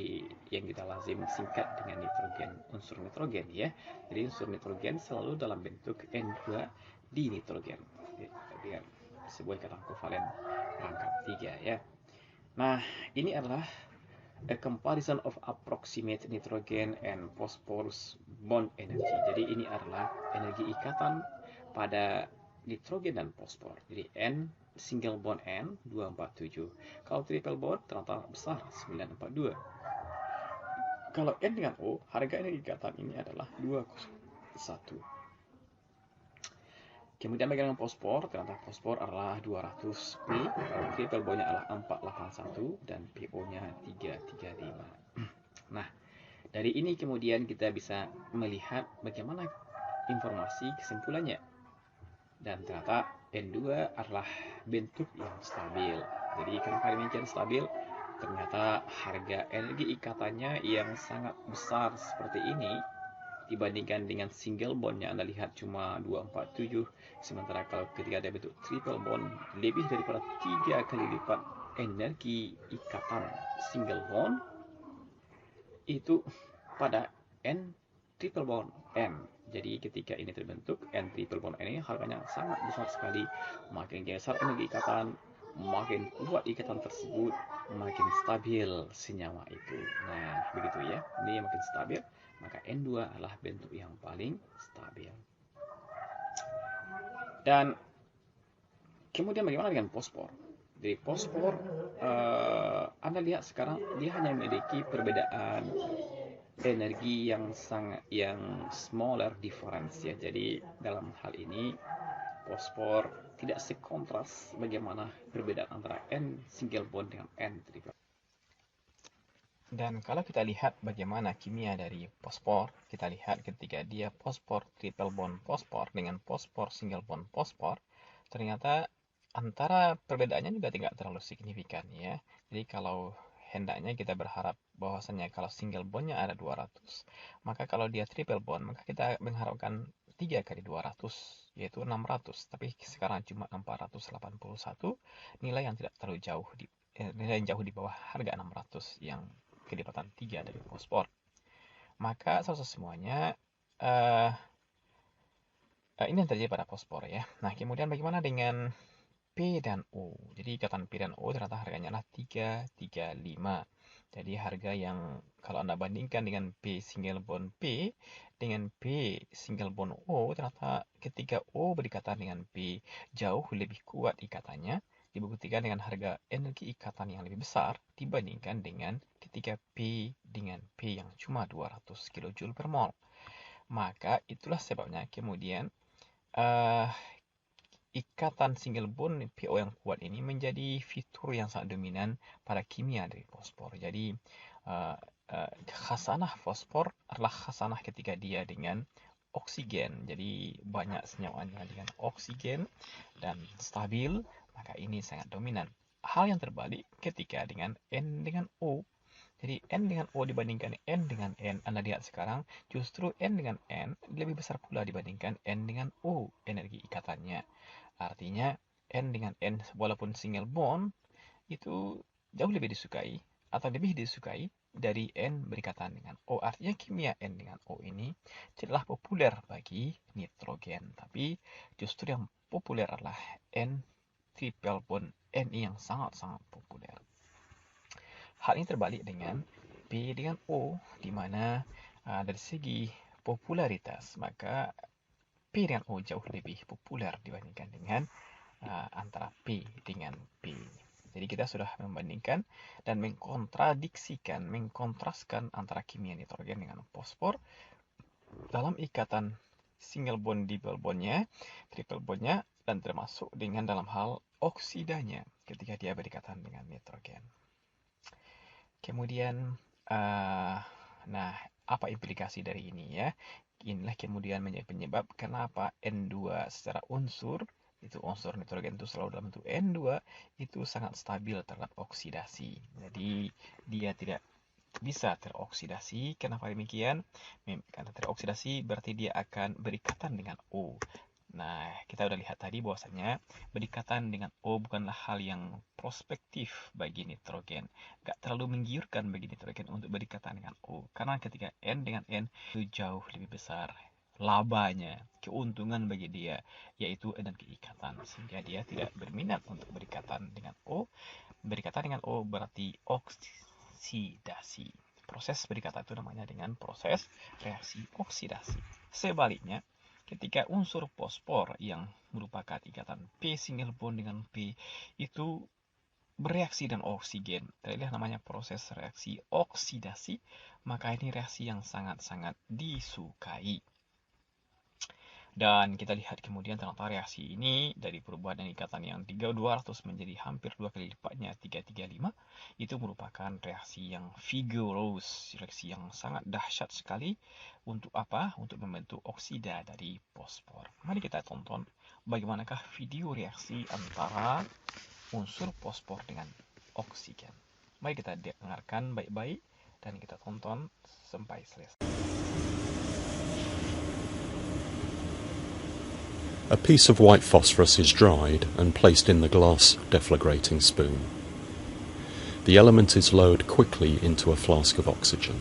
yang kita lazim singkat dengan nitrogen, unsur nitrogen ya. Jadi unsur nitrogen selalu dalam bentuk N2 dinitrogen dengan sebuah ikatan kovalen rangkap 3 ya. Nah, ini adalah a comparison of approximate nitrogen and phosphorus bond energy. Jadi ini adalah energi ikatan pada nitrogen dan fosfor. Jadi N single bond N 247. Kalau triple bond ternyata besar 942. Kalau N dengan O, harga energi ikatan ini adalah 201. Kemudian bagaimana fosfor? Ternyata fosfor adalah 200 P, triple bondnya adalah 481 dan PO-nya 335. Nah, dari ini kemudian kita bisa melihat bagaimana informasi kesimpulannya. Dan ternyata N2 adalah bentuk yang stabil. Jadi kenapa demikian stabil? Ternyata harga energi ikatannya yang sangat besar seperti ini dibandingkan dengan single bondnya Anda lihat cuma 247, sementara kalau ketika ada bentuk triple bond lebih daripada 3 kali lipat energi ikatan single bond itu pada N triple bond N. Jadi ketika ini terbentuk N triple bond N ini harganya sangat besar sekali, makin besar energi ikatan makin kuat ikatan tersebut, makin stabil senyawa itu. Nah, begitu ya. Ini makin stabil, maka N2 adalah bentuk yang paling stabil. Dan kemudian bagaimana dengan fosfor? Jadi fosfor, Anda lihat sekarang dia hanya memiliki perbedaan energi yang smaller difference ya. Jadi dalam hal ini fosfor tidak sekontras bagaimana perbedaan antara N single bond dengan N triple. Dan kalau kita lihat bagaimana kimia dari fosfor, kita lihat ketika dia fosfor triple bond fosfor dengan fosfor single bond fosfor, ternyata antara perbedaannya juga tidak terlalu signifikan ya. Jadi kalau hendaknya kita berharap bahwasanya kalau single bondnya ada 200, maka kalau dia triple bond, maka kita mengharapkan 3 kali 200, yaitu 600. Tapi sekarang cuma 481, nilai yang tidak terlalu jauh nilai yang jauh di bawah harga 600 yang kelipatan 3 dari fosfor. Maka selesai semuanya, ini yang terjadi pada fosfor ya. Nah, kemudian bagaimana dengan P dan O? Jadi ikatan P dan O ternyata harganya adalah 335. Jadi harga yang kalau Anda bandingkan dengan P single bond P dengan P single bond O, ternyata ketika O berikatan dengan P jauh lebih kuat ikatannya, dibuktikan dengan harga energi ikatan yang lebih besar dibandingkan dengan ketika P dengan P yang cuma 200 kJ per mol. Maka itulah sebabnya kemudian ikatan single bond PO yang kuat ini menjadi fitur yang sangat dominan pada kimia dari fosfor. Jadi khasanah fosfor adalah khasanah ketika dia dengan oksigen. Jadi banyak senyawanya dengan oksigen dan stabil, maka ini sangat dominan. Hal yang terbalik ketika dengan N dengan O. Jadi N dengan O dibandingkan N dengan N, Anda lihat sekarang justru N dengan N lebih besar pula dibandingkan N dengan O energi ikatannya. Artinya N dengan N walaupun single bond itu jauh lebih disukai atau lebih disukai dari N berikatan dengan O. Artinya kimia N dengan O ini tidaklah populer bagi nitrogen, tapi justru yang populer adalah N triple bond Ni yang sangat-sangat populer. Hal ini terbalik dengan P dengan O, di mana dari segi popularitas, maka P dengan O jauh lebih populer dibandingkan dengan antara P dengan P. Jadi kita sudah membandingkan dan mengkontraskan antara kimia nitrogen dengan fosfor dalam ikatan single bond, double bondnya, triple bondnya, dan termasuk dengan dalam hal oksidanya ketika dia berikatan dengan nitrogen. Kemudian, nah, apa implikasi dari ini ya? Inilah kemudian menjadi penyebab kenapa N2 secara unsur, itu unsur nitrogen itu selalu dalam bentuk N2, itu sangat stabil terhadap oksidasi. Jadi dia tidak bisa teroksidasi. Kenapa demikian? Karena teroksidasi berarti dia akan berikatan dengan O. Nah, kita udah lihat tadi bahwasanya berikatan dengan O bukanlah hal yang prospektif bagi nitrogen. Gak terlalu menggiurkan bagi nitrogen untuk berikatan dengan O. Karena ketika N dengan N itu jauh lebih besar labanya, keuntungan bagi dia, yaitu energi ikatan. Sehingga dia tidak berminat untuk berikatan dengan O. Berikatan dengan O berarti oksidasi. Proses berikatan itu namanya dengan proses reaksi oksidasi. Sebaliknya, ketika unsur fosfor yang merupakan ikatan P single bond dengan P itu bereaksi dengan oksigen, itulah namanya proses reaksi oksidasi, maka ini reaksi yang sangat-sangat disukai. Dan kita lihat kemudian ternyata reaksi ini dari perubahan ikatan yang 200 menjadi hampir 2 kali lipatnya 335, itu merupakan reaksi yang vigorous, reaksi yang sangat dahsyat sekali. Untuk apa? Untuk membentuk oksida dari fosfor. Mari kita tonton bagaimanakah video reaksi antara unsur fosfor dengan oksigen. Mari kita dengarkan baik-baik dan kita tonton sampai selesai. A piece of white phosphorus is dried and placed in the glass deflagrating spoon. The element is lowered quickly into a flask of oxygen.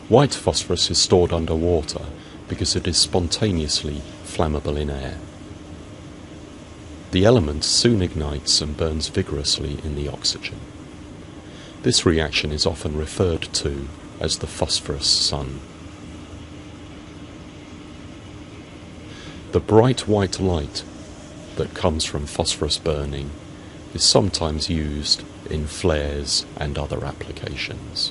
White phosphorus is stored under water because it is spontaneously flammable in air. The element soon ignites and burns vigorously in the oxygen. This reaction is often referred to as the phosphorus sun. The bright white light that comes from phosphorus burning is sometimes used in flares and other applications.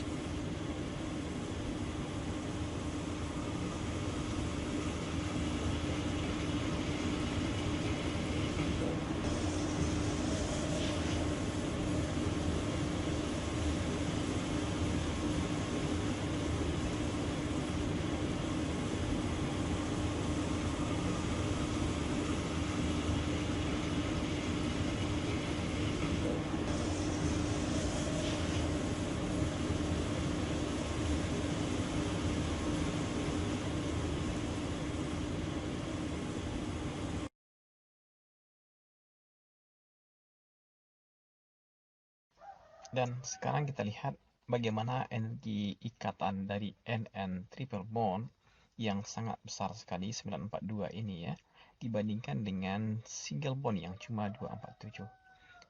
Dan sekarang kita lihat bagaimana energi ikatan dari NN triple bond yang sangat besar sekali 942 ini ya, dibandingkan dengan single bond yang cuma 247.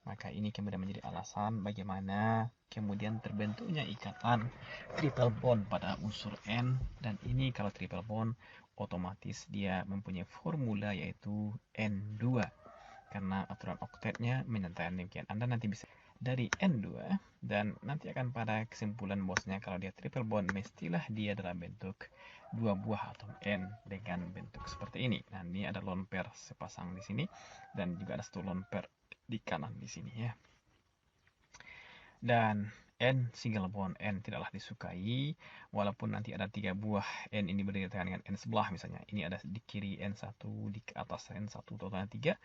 Maka ini kemudian menjadi alasan bagaimana kemudian terbentuknya ikatan triple bond pada unsur N, dan ini kalau triple bond otomatis dia mempunyai formula yaitu N2 karena aturan oktetnya menyatakan demikian. Anda nanti bisa dari N2 dan nanti akan pada kesimpulan bosnya kalau dia triple bond mestilah dia dalam bentuk dua buah atom N dengan bentuk seperti ini. Nah, ini ada lone pair sepasang di sini dan juga ada satu lone pair di kanan di sini ya. Dan N single bond N tidaklah disukai walaupun nanti ada 3 buah N ini berdekatan dengan N sebelah misalnya. Ini ada di kiri N1, di atas N1 totalnya 3,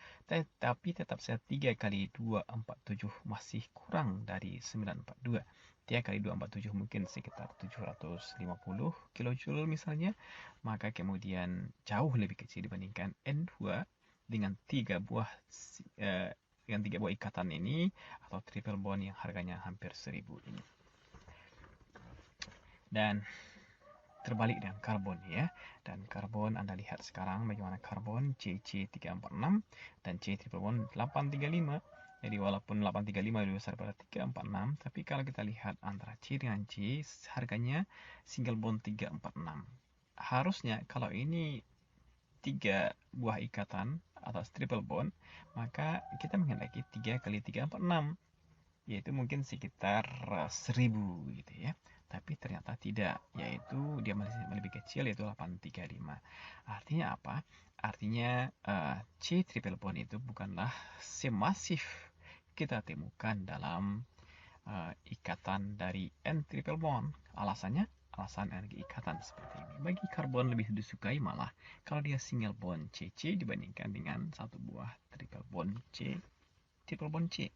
tapi tetap saja 3 kali 247 masih kurang dari 942. 3 kali 247 mungkin sekitar 750 kilojoule misalnya, maka kemudian jauh lebih kecil dibandingkan N2 dengan 3 buah ikatan ini atau triple bond yang harganya hampir 1000 ini. Dan terbalik dengan karbon ya. Dan karbon Anda lihat sekarang bagaimana karbon CC346 dan C triple bond 835. Jadi walaupun 835 lebih besar pada 346, tapi kalau kita lihat antara C dengan C harganya single bond 346. Harusnya kalau ini 3 buah ikatan atau triple bond, maka kita menghendaki 3 kali 346, yaitu mungkin sekitar 1000 gitu ya. Tapi ternyata tidak, yaitu dia masih lebih kecil, yaitu 835. Artinya apa? Artinya C triple bond itu bukanlah semasif kita temukan dalam ikatan dari N triple bond. Alasannya? Alasan energi ikatan seperti ini. Bagi karbon lebih disukai malah kalau dia single bond CC dibandingkan dengan satu buah triple bond C, triple bond C.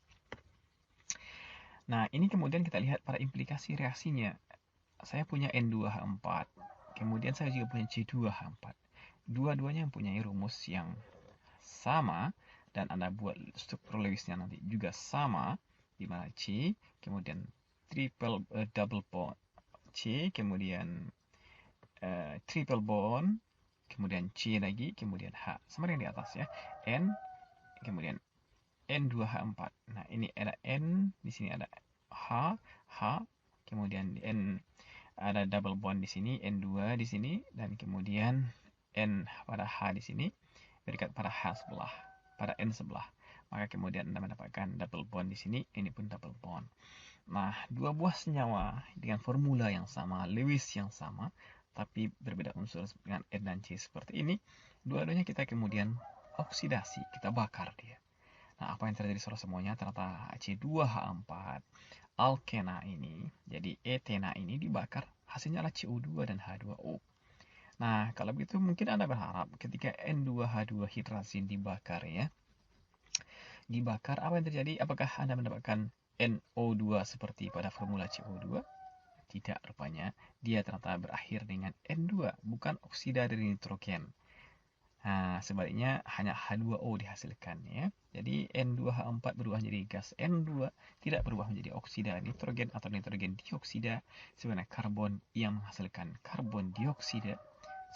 Nah, ini kemudian kita lihat pada implikasi reaksinya. Saya punya N2H4, kemudian saya juga punya C2H4. Dua-duanya mempunyai rumus yang sama, dan Anda buat struktur Lewisnya nanti juga sama, di mana C, kemudian double bond C, kemudian triple bond, kemudian C lagi, kemudian H. Sama dengan di atas ya. N, kemudian N2H4. Nah, ini ada N, di sini ada H, kemudian N ada double bond di sini, N2 di sini, dan kemudian N pada H di sini berikat pada H sebelah, pada N sebelah. Maka kemudian Anda mendapatkan double bond di sini, ini pun double bond. Nah, dua buah senyawa dengan formula yang sama, Lewis yang sama, tapi berbeda unsur dengan N dan C seperti ini, dua-duanya kita kemudian oksidasi, kita bakar dia. Nah, apa yang terjadi saudara semuanya? Ternyata C2H4 alkena ini, jadi etena ini dibakar, hasilnya adalah CO2 dan H2O. Nah, kalau begitu mungkin Anda berharap ketika N2H2 hidrazin dibakar ya, dibakar apa yang terjadi? Apakah Anda mendapatkan NO2 seperti pada formula CO2? Tidak, rupanya dia ternyata berakhir dengan N2, bukan oksida dari nitrogen. Nah, sebaliknya hanya H2O dihasilkan ya. Jadi N2H4 berubah menjadi gas N2, tidak berubah menjadi oksida nitrogen atau nitrogen dioksida, sebenarnya karbon yang menghasilkan karbon dioksida,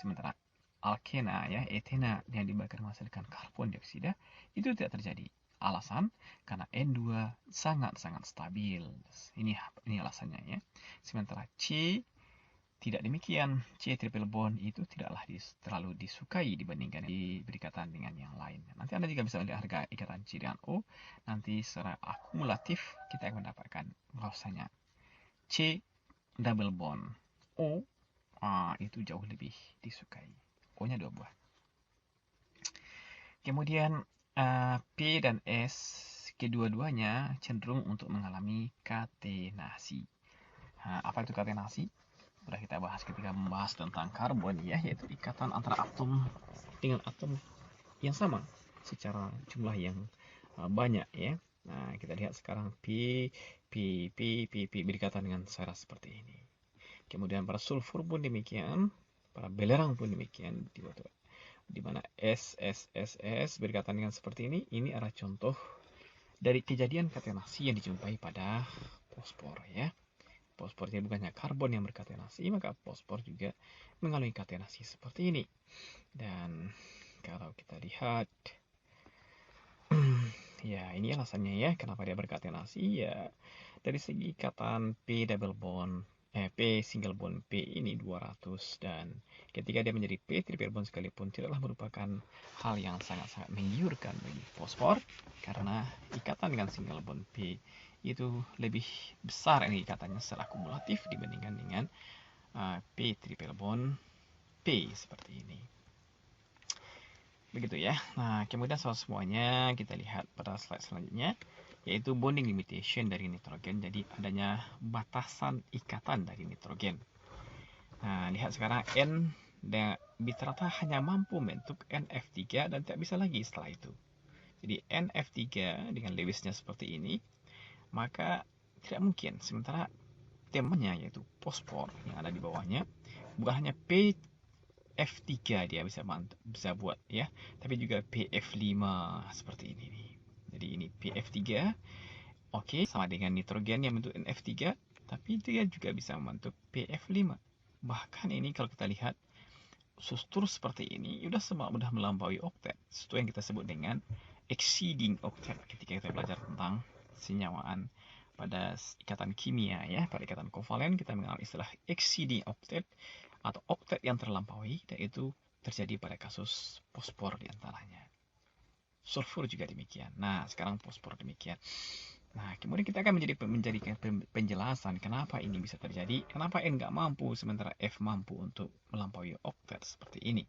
sementara alkena ya, etena yang dibakar menghasilkan karbon dioksida itu tidak terjadi. Alasan karena N2 sangat-sangat stabil. Ini alasannya ya. Sementara C tidak demikian. C triple bond itu tidaklah terlalu disukai dibandingkan berikatan dengan yang lain. Nanti Anda juga bisa melihat harga ikatan C dengan O. Nanti secara akumulatif kita akan mendapatkan bahwasanya C double bond O itu jauh lebih disukai. O-nya 2 buah. Kemudian P dan S kedua-duanya cenderung untuk mengalami katenasi. Apa itu katenasi? Sudah kita bahas ketika membahas tentang karbon ya, yaitu ikatan antara atom dengan atom yang sama secara jumlah yang banyak ya. Nah, kita lihat sekarang P berikatan dengan cara seperti ini. Kemudian pada sulfur pun demikian, pada belerang pun demikian, di mana S berikatan dengan seperti ini. Ini adalah contoh dari kejadian katenasi yang dijumpai pada fosfor ya. Fosfor jadi bukannya karbon yang berkatenasi, maka fosfor juga mengalami katenasi seperti ini. Dan kalau kita lihat, ya ini alasannya ya, kenapa dia berkatenasi ya. Dari segi ikatan P double bond, P single bond P ini 200, dan ketika dia menjadi P triple bond sekalipun tidaklah merupakan hal yang sangat-sangat menggiurkan bagi fosfor, karena ikatan dengan single bond P itu lebih besar ini ikatannya secara akumulatif dibandingkan dengan P triple bond P seperti ini. Begitu ya. Nah, kemudian soal semuanya kita lihat pada slide selanjutnya, yaitu bonding limitation dari nitrogen. Jadi adanya batasan ikatan dari nitrogen. Nah, lihat sekarang N rata hanya mampu membentuk NF3 dan tidak bisa lagi setelah itu. Jadi NF3 dengan Lewisnya seperti ini, maka tidak mungkin. Sementara temannya yaitu fosfor yang ada di bawahnya, bukan hanya PF3 dia bisa buat ya, tapi juga PF5 seperti ini nih. Jadi ini PF3, oke, sama dengan nitrogen yang bentuk NF3, tapi dia juga bisa membentuk PF5. Bahkan ini kalau kita lihat struktur seperti ini sudah melampaui oktet, itu yang kita sebut dengan exceeding octet ketika kita belajar tentang senyawaan pada ikatan kimia ya. Pada ikatan kovalen kita mengenal istilah exceeding octet atau oktet yang terlampaui, dan itu terjadi pada kasus fosfor diantaranya. Sulfur juga demikian. Nah, sekarang fosfor demikian. Nah, kemudian kita akan menjadikan penjelasan kenapa ini bisa terjadi, kenapa N nggak mampu sementara F mampu untuk melampaui oktet seperti ini.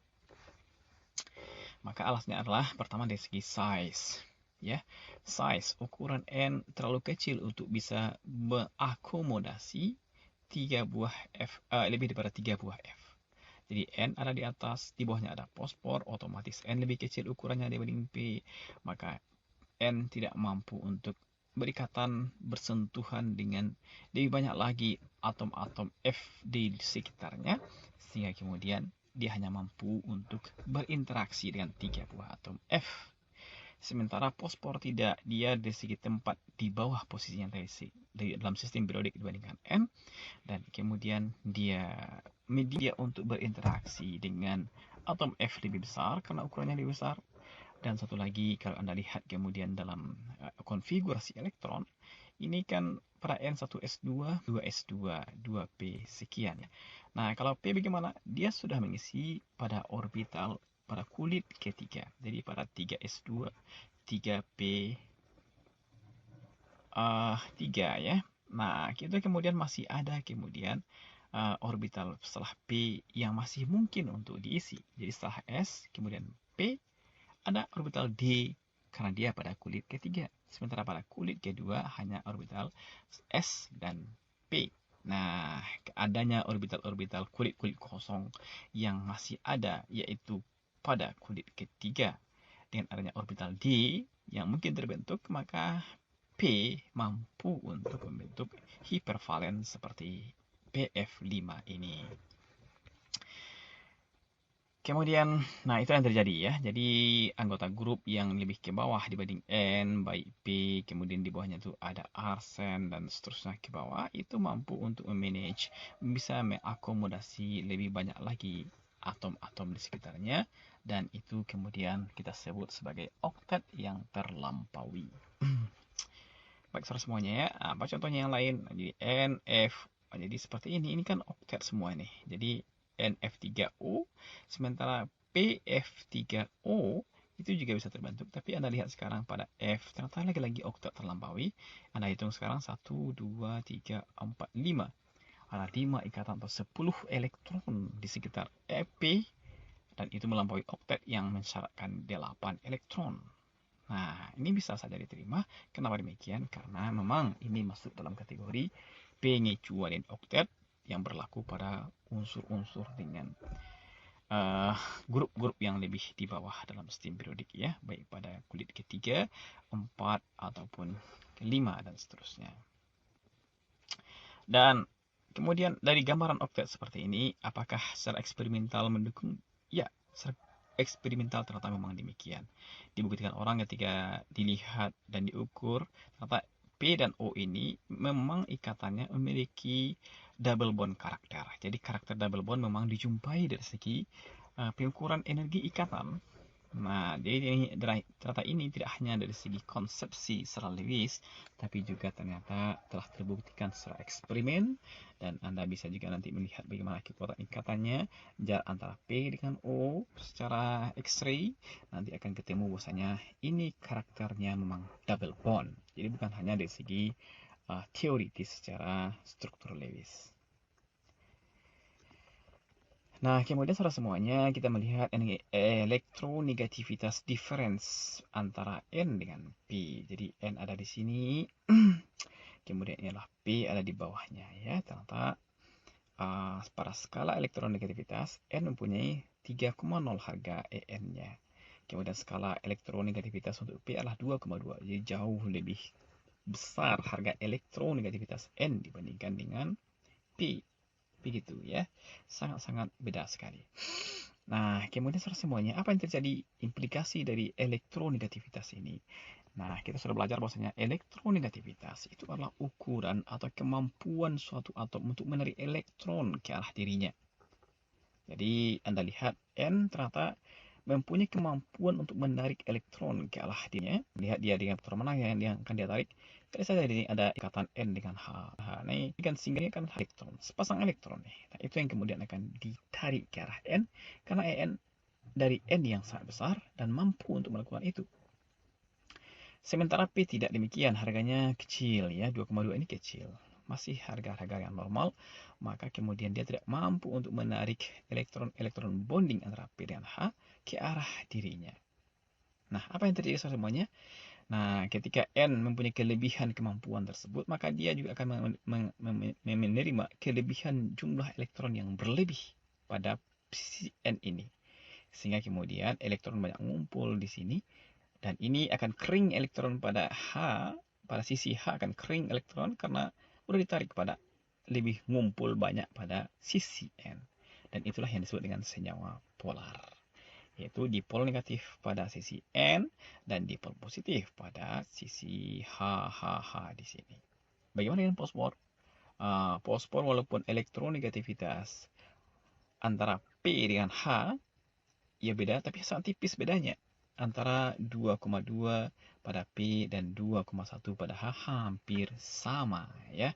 Maka alasannya adalah pertama dari segi size. Ya, size ukuran N terlalu kecil untuk bisa mengakomodasi 3 buah F, lebih daripada 3 buah F. Jadi N ada di atas, di bawahnya ada fosfor, otomatis N lebih kecil ukurannya dibanding P, maka N tidak mampu untuk berikatan bersentuhan dengan lebih banyak lagi atom-atom F di sekitarnya, sehingga kemudian dia hanya mampu untuk berinteraksi dengan 3 buah atom F. Sementara fosfor tidak, dia dari segi tempat di bawah posisinya dalam sistem periodik dibandingkan N, dan kemudian dia media untuk berinteraksi dengan atom F lebih besar karena ukurannya lebih besar. Dan satu lagi, kalau Anda lihat kemudian dalam konfigurasi elektron, ini kan pada N1S2, 2S2, 2P sekian. Nah, kalau P bagaimana? Dia sudah mengisi pada orbital pada kulit K3. Jadi pada 3S2, 3P 3 ya. Nah, kita kemudian masih ada kemudian orbital setelah P yang masih mungkin untuk diisi. Jadi setelah S, kemudian P, ada orbital D karena dia pada kulit ketiga. Sementara pada kulit kedua hanya orbital S dan P. Nah, adanya orbital-orbital kulit-kulit kosong yang masih ada yaitu pada kulit ketiga. Dengan adanya orbital D yang mungkin terbentuk, maka P mampu untuk membentuk hipervalen seperti PF5 ini. Kemudian, nah itu yang terjadi ya. Jadi anggota grup yang lebih ke bawah dibanding N, baik P, kemudian di bawahnya itu ada arsen dan seterusnya ke bawah, itu mampu untuk memanage, bisa mengakomodasi lebih banyak lagi atom-atom di sekitarnya, dan itu kemudian kita sebut sebagai oktet yang terlampaui. Baik, saudara semuanya ya. Apa contohnya yang lain? Jadi NF. Jadi seperti ini kan oktet semua nih. Jadi NF3O, sementara PF3O itu juga bisa terbentuk. Tapi Anda lihat sekarang pada F, ternyata lagi-lagi oktet terlampaui. Anda hitung sekarang 1, 2, 3, 4, 5. Ada 5 ikatan atau 10 elektron di sekitar P, dan itu melampaui oktet yang mensyaratkan 8 elektron. Nah, ini bisa saja diterima. Kenapa demikian? Karena memang ini masuk dalam kategori pengecualian oktet yang berlaku pada unsur-unsur dengan grup-grup yang lebih di bawah dalam sistem periodik ya, baik pada kulit ketiga, 4 ataupun 5 dan seterusnya. Dan kemudian dari gambaran oktet seperti ini, apakah secara eksperimental mendukung? Ya, secara eksperimental ternyata memang demikian. Dibuktikan orang ketika dilihat dan diukur, ternyata P dan O ini memang ikatannya memiliki double bond karakter. Jadi karakter double bond memang dijumpai dari segi pengukuran energi ikatan. Nah, jadi ternyata ini tidak hanya dari segi konsepsi secara Lewis, tapi juga ternyata telah terbuktikan secara eksperimen, dan Anda bisa juga nanti melihat bagaimana kekuatan ikatannya jarak antara P dengan O secara X-ray. Nanti akan ketemu bahwasanya ini karakternya memang double bond. Jadi bukan hanya dari segi teoritis secara struktur Lewis. Nah, kemudian saudara semuanya kita melihat elektronegativitas difference antara N dengan P. Jadi N ada di sini, kemudian inilah P ada di bawahnya ya. Ternyata pada skala elektronegativitas N mempunyai 3,0 harga EN-nya. Kemudian skala elektronegativitas untuk P adalah 2,2. Jadi jauh lebih besar harga elektronegativitas N dibandingkan dengan P. Begitu ya, sangat-sangat beda sekali. Nah, kemudian saudara semuanya, apa yang terjadi implikasi dari elektronegativitas ini? Nah, kita sudah belajar bahwasanya elektronegativitas itu adalah ukuran atau kemampuan suatu atom untuk menarik elektron ke arah dirinya. Jadi Anda lihat N ternyata mempunyai kemampuan untuk menarik elektron ke arah dirinya. Lihat dia dengan elektron mana yang akan dia tarik. Tadi saja ini ada ikatan N dengan H. Ini kan singgahnya kan elektron, sepasang elektron nih. Nah, itu yang kemudian akan ditarik ke arah N karena EN dari N yang sangat besar dan mampu untuk melakukan itu. Sementara P tidak demikian, harganya kecil ya, 2,2 ini kecil. Masih harga-harga yang normal, maka kemudian dia tidak mampu untuk menarik elektron-elektron bonding antara P dan H ke arah dirinya. Nah, apa yang terjadi semuanya? Nah, ketika N mempunyai kelebihan kemampuan tersebut, maka dia juga akan menerima kelebihan jumlah elektron yang berlebih pada sisi N ini. Sehingga kemudian elektron banyak mengumpul di sini, dan ini akan kering elektron pada sisi H akan kering elektron karena udah ditarik pada lebih ngumpul banyak pada sisi N. Dan itulah yang disebut dengan senyawa polar, yaitu dipol negatif pada sisi N dan dipol positif pada sisi H di sini. Bagaimana dengan fosfor? Fosfor walaupun elektronegativitas antara P dengan H ya beda, tapi sangat tipis bedanya. Antara 2,2 pada P dan 2,1 pada H hampir sama ya.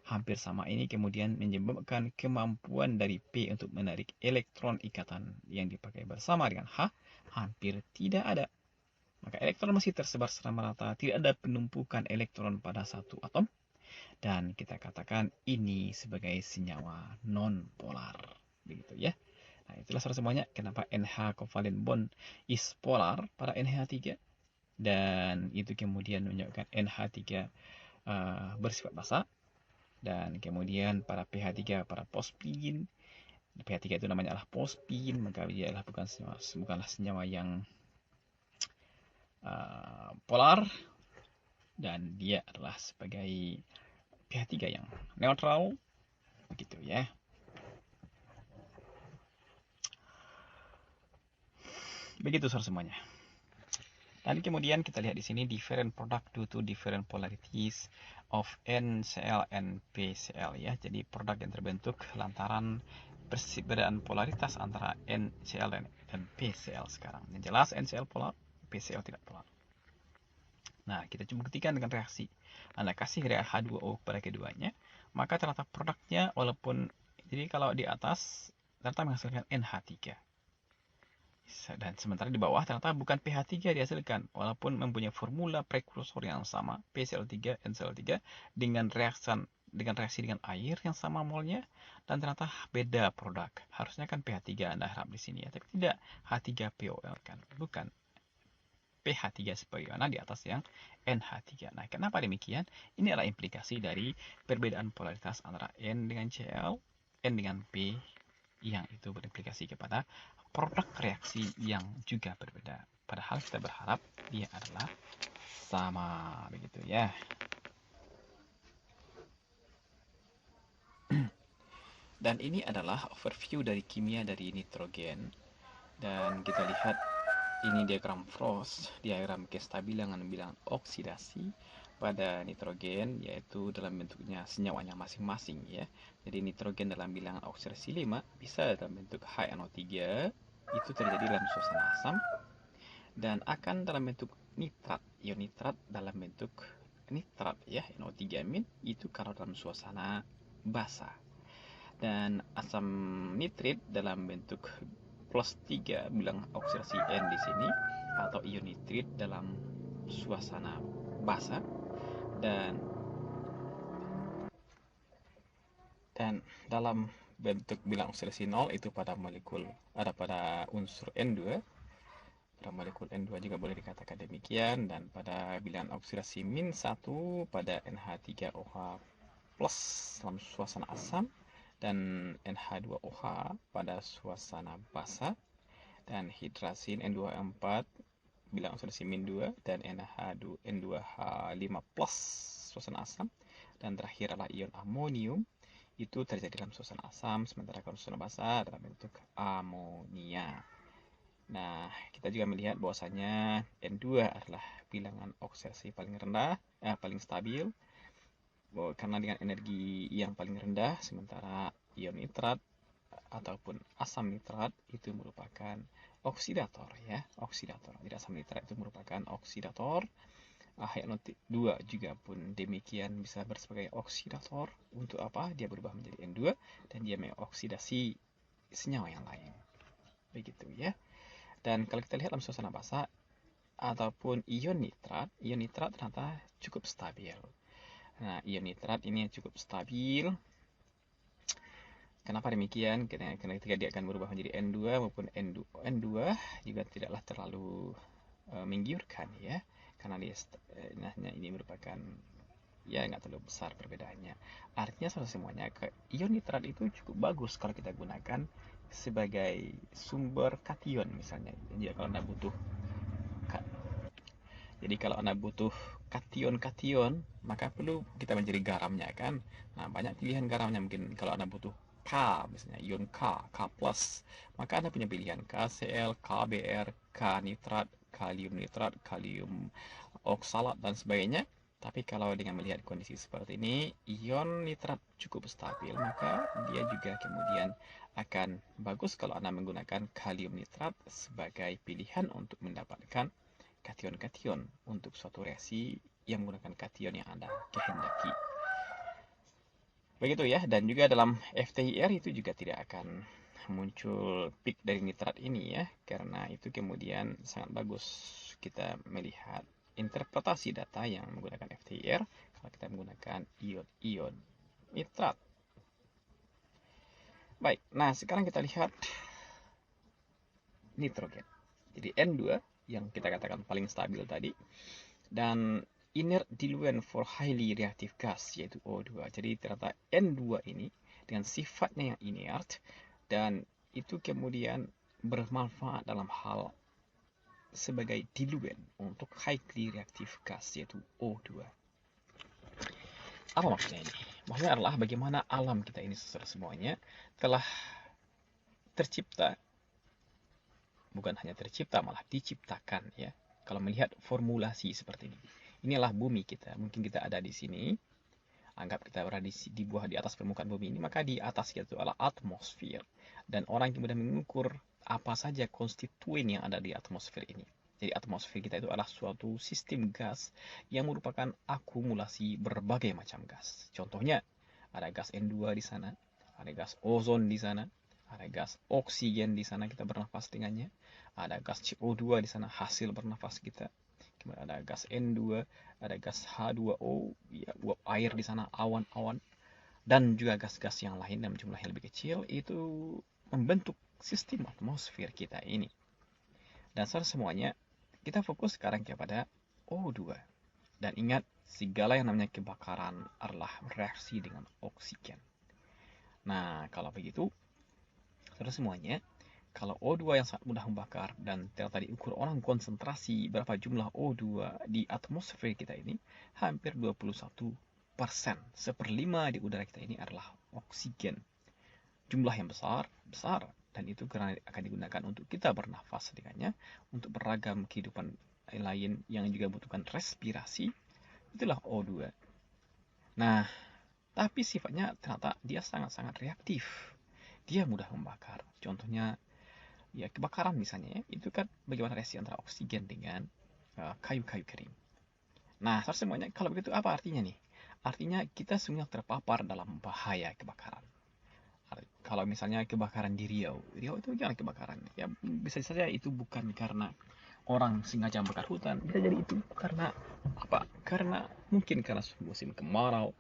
Hampir sama ini kemudian menyebabkan kemampuan dari P untuk menarik elektron ikatan yang dipakai bersama dengan H hampir tidak ada. Maka elektron masih tersebar secara merata, tidak ada penumpukan elektron pada satu atom, dan kita katakan ini sebagai senyawa non-polar. Begitu ya. Nah, itulah saudara semuanya kenapa NH covalent bond is polar pada NH3, dan itu kemudian menunjukkan NH3 bersifat basa. Dan kemudian para pH3 para pospin, pH3 itu namanya adalah pospin, maka dia adalah bukanlah senyawa yang polar, dan dia adalah sebagai pH3 yang netral, begitu ya. Begitu saudara semuanya. Dan kemudian kita lihat di sini different product due to different polarities of NCl and PCl ya. Jadi produk yang terbentuk lantaran perbedaan polaritas antara NCl dan PCl sekarang. Yang jelas NCl polar, PCl tidak polar. Nah, kita coba buktikan dengan reaksi. Anda kasih H2O kepada keduanya, maka ternyata produknya walaupun, jadi kalau di atas ternyata menghasilkan NH3. Dan sementara di bawah ternyata bukan pH3 dihasilkan, walaupun mempunyai formula prekursor yang sama, PCl3, NCl3, dengan reaksi dengan air yang sama molnya, dan ternyata beda produk. Harusnya kan pH3 Anda harap di sini ya, tapi tidak, H3POL kan, bukan. pH3 sebagaimana di atas yang NH3. Nah, kenapa demikian? Ini adalah implikasi dari perbedaan polaritas antara N dengan Cl, N dengan P, yang itu berimplikasi kepada produk reaksi yang juga berbeda. Padahal kita berharap dia adalah sama, begitu ya. Dan ini adalah overview dari kimia dari nitrogen. Dan kita lihat ini diagram Frost, diagram kestabilan bilangan oksidasi pada nitrogen, yaitu dalam bentuknya senyawanya masing-masing ya. Jadi nitrogen dalam bilangan oksidasi 5 bisa dalam bentuk HNO3, itu terjadi dalam suasana asam, dan akan dalam bentuk nitrat, ion nitrat dalam bentuk nitrat ya, NO3- itu kalau dalam suasana basah. Dan asam nitrit dalam bentuk +3 bilang oksidasi N di sini, atau ion nitrit dalam suasana basah, dan dalam bentuk bilang oksidasi 0 itu pada molekul ada pada unsur N2. Pada molekul N2 juga boleh dikatakan demikian, dan pada bilangan oksidasi -1 pada NH3OH plus dalam suasana asam, dan NH2OH pada suasana basah, dan hidrasin N2O4 bilang oksidasi -2, dan N2H5 plus suasana asam, dan terakhir adalah ion amonium, itu terjadi dalam suasana asam, sementara kalau suasana basah dalam bentuk amonia. Nah, kita juga melihat bahwasanya N2 adalah bilangan oksidasi paling rendah, paling stabil, karena dengan energi yang paling rendah, sementara ion nitrat ataupun asam nitrat itu merupakan oksidator ya, oksidator. Jadi asam nitrat itu merupakan oksidator. HNO2 juga pun demikian bisa sebagai oksidator. Untuk apa? Dia berubah menjadi N2 dan dia mengoksidasi senyawa yang lain. Begitu ya. Dan kalau kita lihat dalam suasana basah ataupun ion nitrat ternyata cukup stabil. Nah, ion nitrat ini cukup stabil. Kenapa demikian? Karena ketika dia akan berubah menjadi N2 maupun N2 juga tidaklah terlalu menggiurkan ya, karena dia ini merupakan ya nggak terlalu besar perbedaannya. Artinya semuanya ion nitrat itu cukup bagus kalau kita gunakan sebagai sumber kation misalnya. Jadi kalau Anda butuh kation, maka perlu kita mencari garamnya kan. Nah, banyak pilihan garamnya. Mungkin kalau Anda butuh K, misalnya ion K+, maka Anda punya pilihan KCl, KBr, K nitrat, kalium nitrat, kalium oksalat, dan sebagainya. Tapi kalau dengan melihat kondisi seperti ini, ion nitrat cukup stabil, maka dia juga kemudian akan bagus kalau Anda menggunakan kalium nitrat sebagai pilihan untuk mendapatkan kation-kation untuk suatu reaksi yang menggunakan kation yang Anda kehendaki. Begitu ya, dan juga dalam FTIR itu juga tidak akan muncul peak dari nitrat ini ya, karena itu kemudian sangat bagus kita melihat interpretasi data yang menggunakan FTIR kalau kita menggunakan ion nitrat. Baik, nah sekarang kita lihat nitrogen. Jadi N2 yang kita katakan paling stabil tadi, dan inert diluent for highly reactive gas yaitu O2. Jadi ternyata N2 ini dengan sifatnya yang inert, dan itu kemudian bermanfaat dalam hal sebagai diluent untuk highly reactive gas yaitu O2. Apa maksudnya ini? Maksudnya adalah bagaimana alam kita ini semuanya telah tercipta, bukan hanya tercipta, malah diciptakan ya. Kalau melihat formulasi seperti ini, inilah bumi kita. Mungkin kita ada di sini. Anggap kita berada di atas permukaan bumi ini, maka di atas kita itu adalah atmosfer. Dan orang kemudian mengukur apa saja konstituen yang ada di atmosfer ini. Jadi atmosfer kita itu adalah suatu sistem gas yang merupakan akumulasi berbagai macam gas. Contohnya, ada gas N2 di sana, ada gas ozon di sana, ada gas oksigen di sana kita bernafas dengannya, ada gas CO2 di sana hasil bernafas kita. Kemudian ada gas N2, ada gas H2O, ya, uap air di sana, awan-awan, dan juga gas-gas yang lain dalam jumlah yang lebih kecil itu membentuk sistem atmosfer kita ini. Dan semuanya, kita fokus sekarang kepada O2. Dan ingat, segala yang namanya kebakaran adalah reaksi dengan oksigen. Nah, kalau begitu, semuanya, kalau O2 yang sangat mudah membakar dan ternyata diukur orang konsentrasi berapa jumlah O2 di atmosfer kita ini, hampir 21%. 1/5 di udara kita ini adalah oksigen. Jumlah yang besar, dan itu karena akan digunakan untuk kita bernafas dengannya, untuk beragam kehidupan lain yang juga membutuhkan respirasi, itulah O2. Nah, tapi sifatnya ternyata dia sangat-sangat reaktif. Dia mudah membakar. Contohnya, ya kebakaran misalnya, itu kan bagaimana reaksi antara oksigen dengan kayu-kayu kering. Nah, semuanya, kalau begitu apa artinya nih? Artinya kita semua terpapar dalam bahaya kebakaran. Kalau misalnya kebakaran di Riau itu jangan kebakaran. Ya bisa saja itu bukan karena orang sengaja membakar hutan, bisa jadi itu karena apa? Mungkin karena musim kemarau,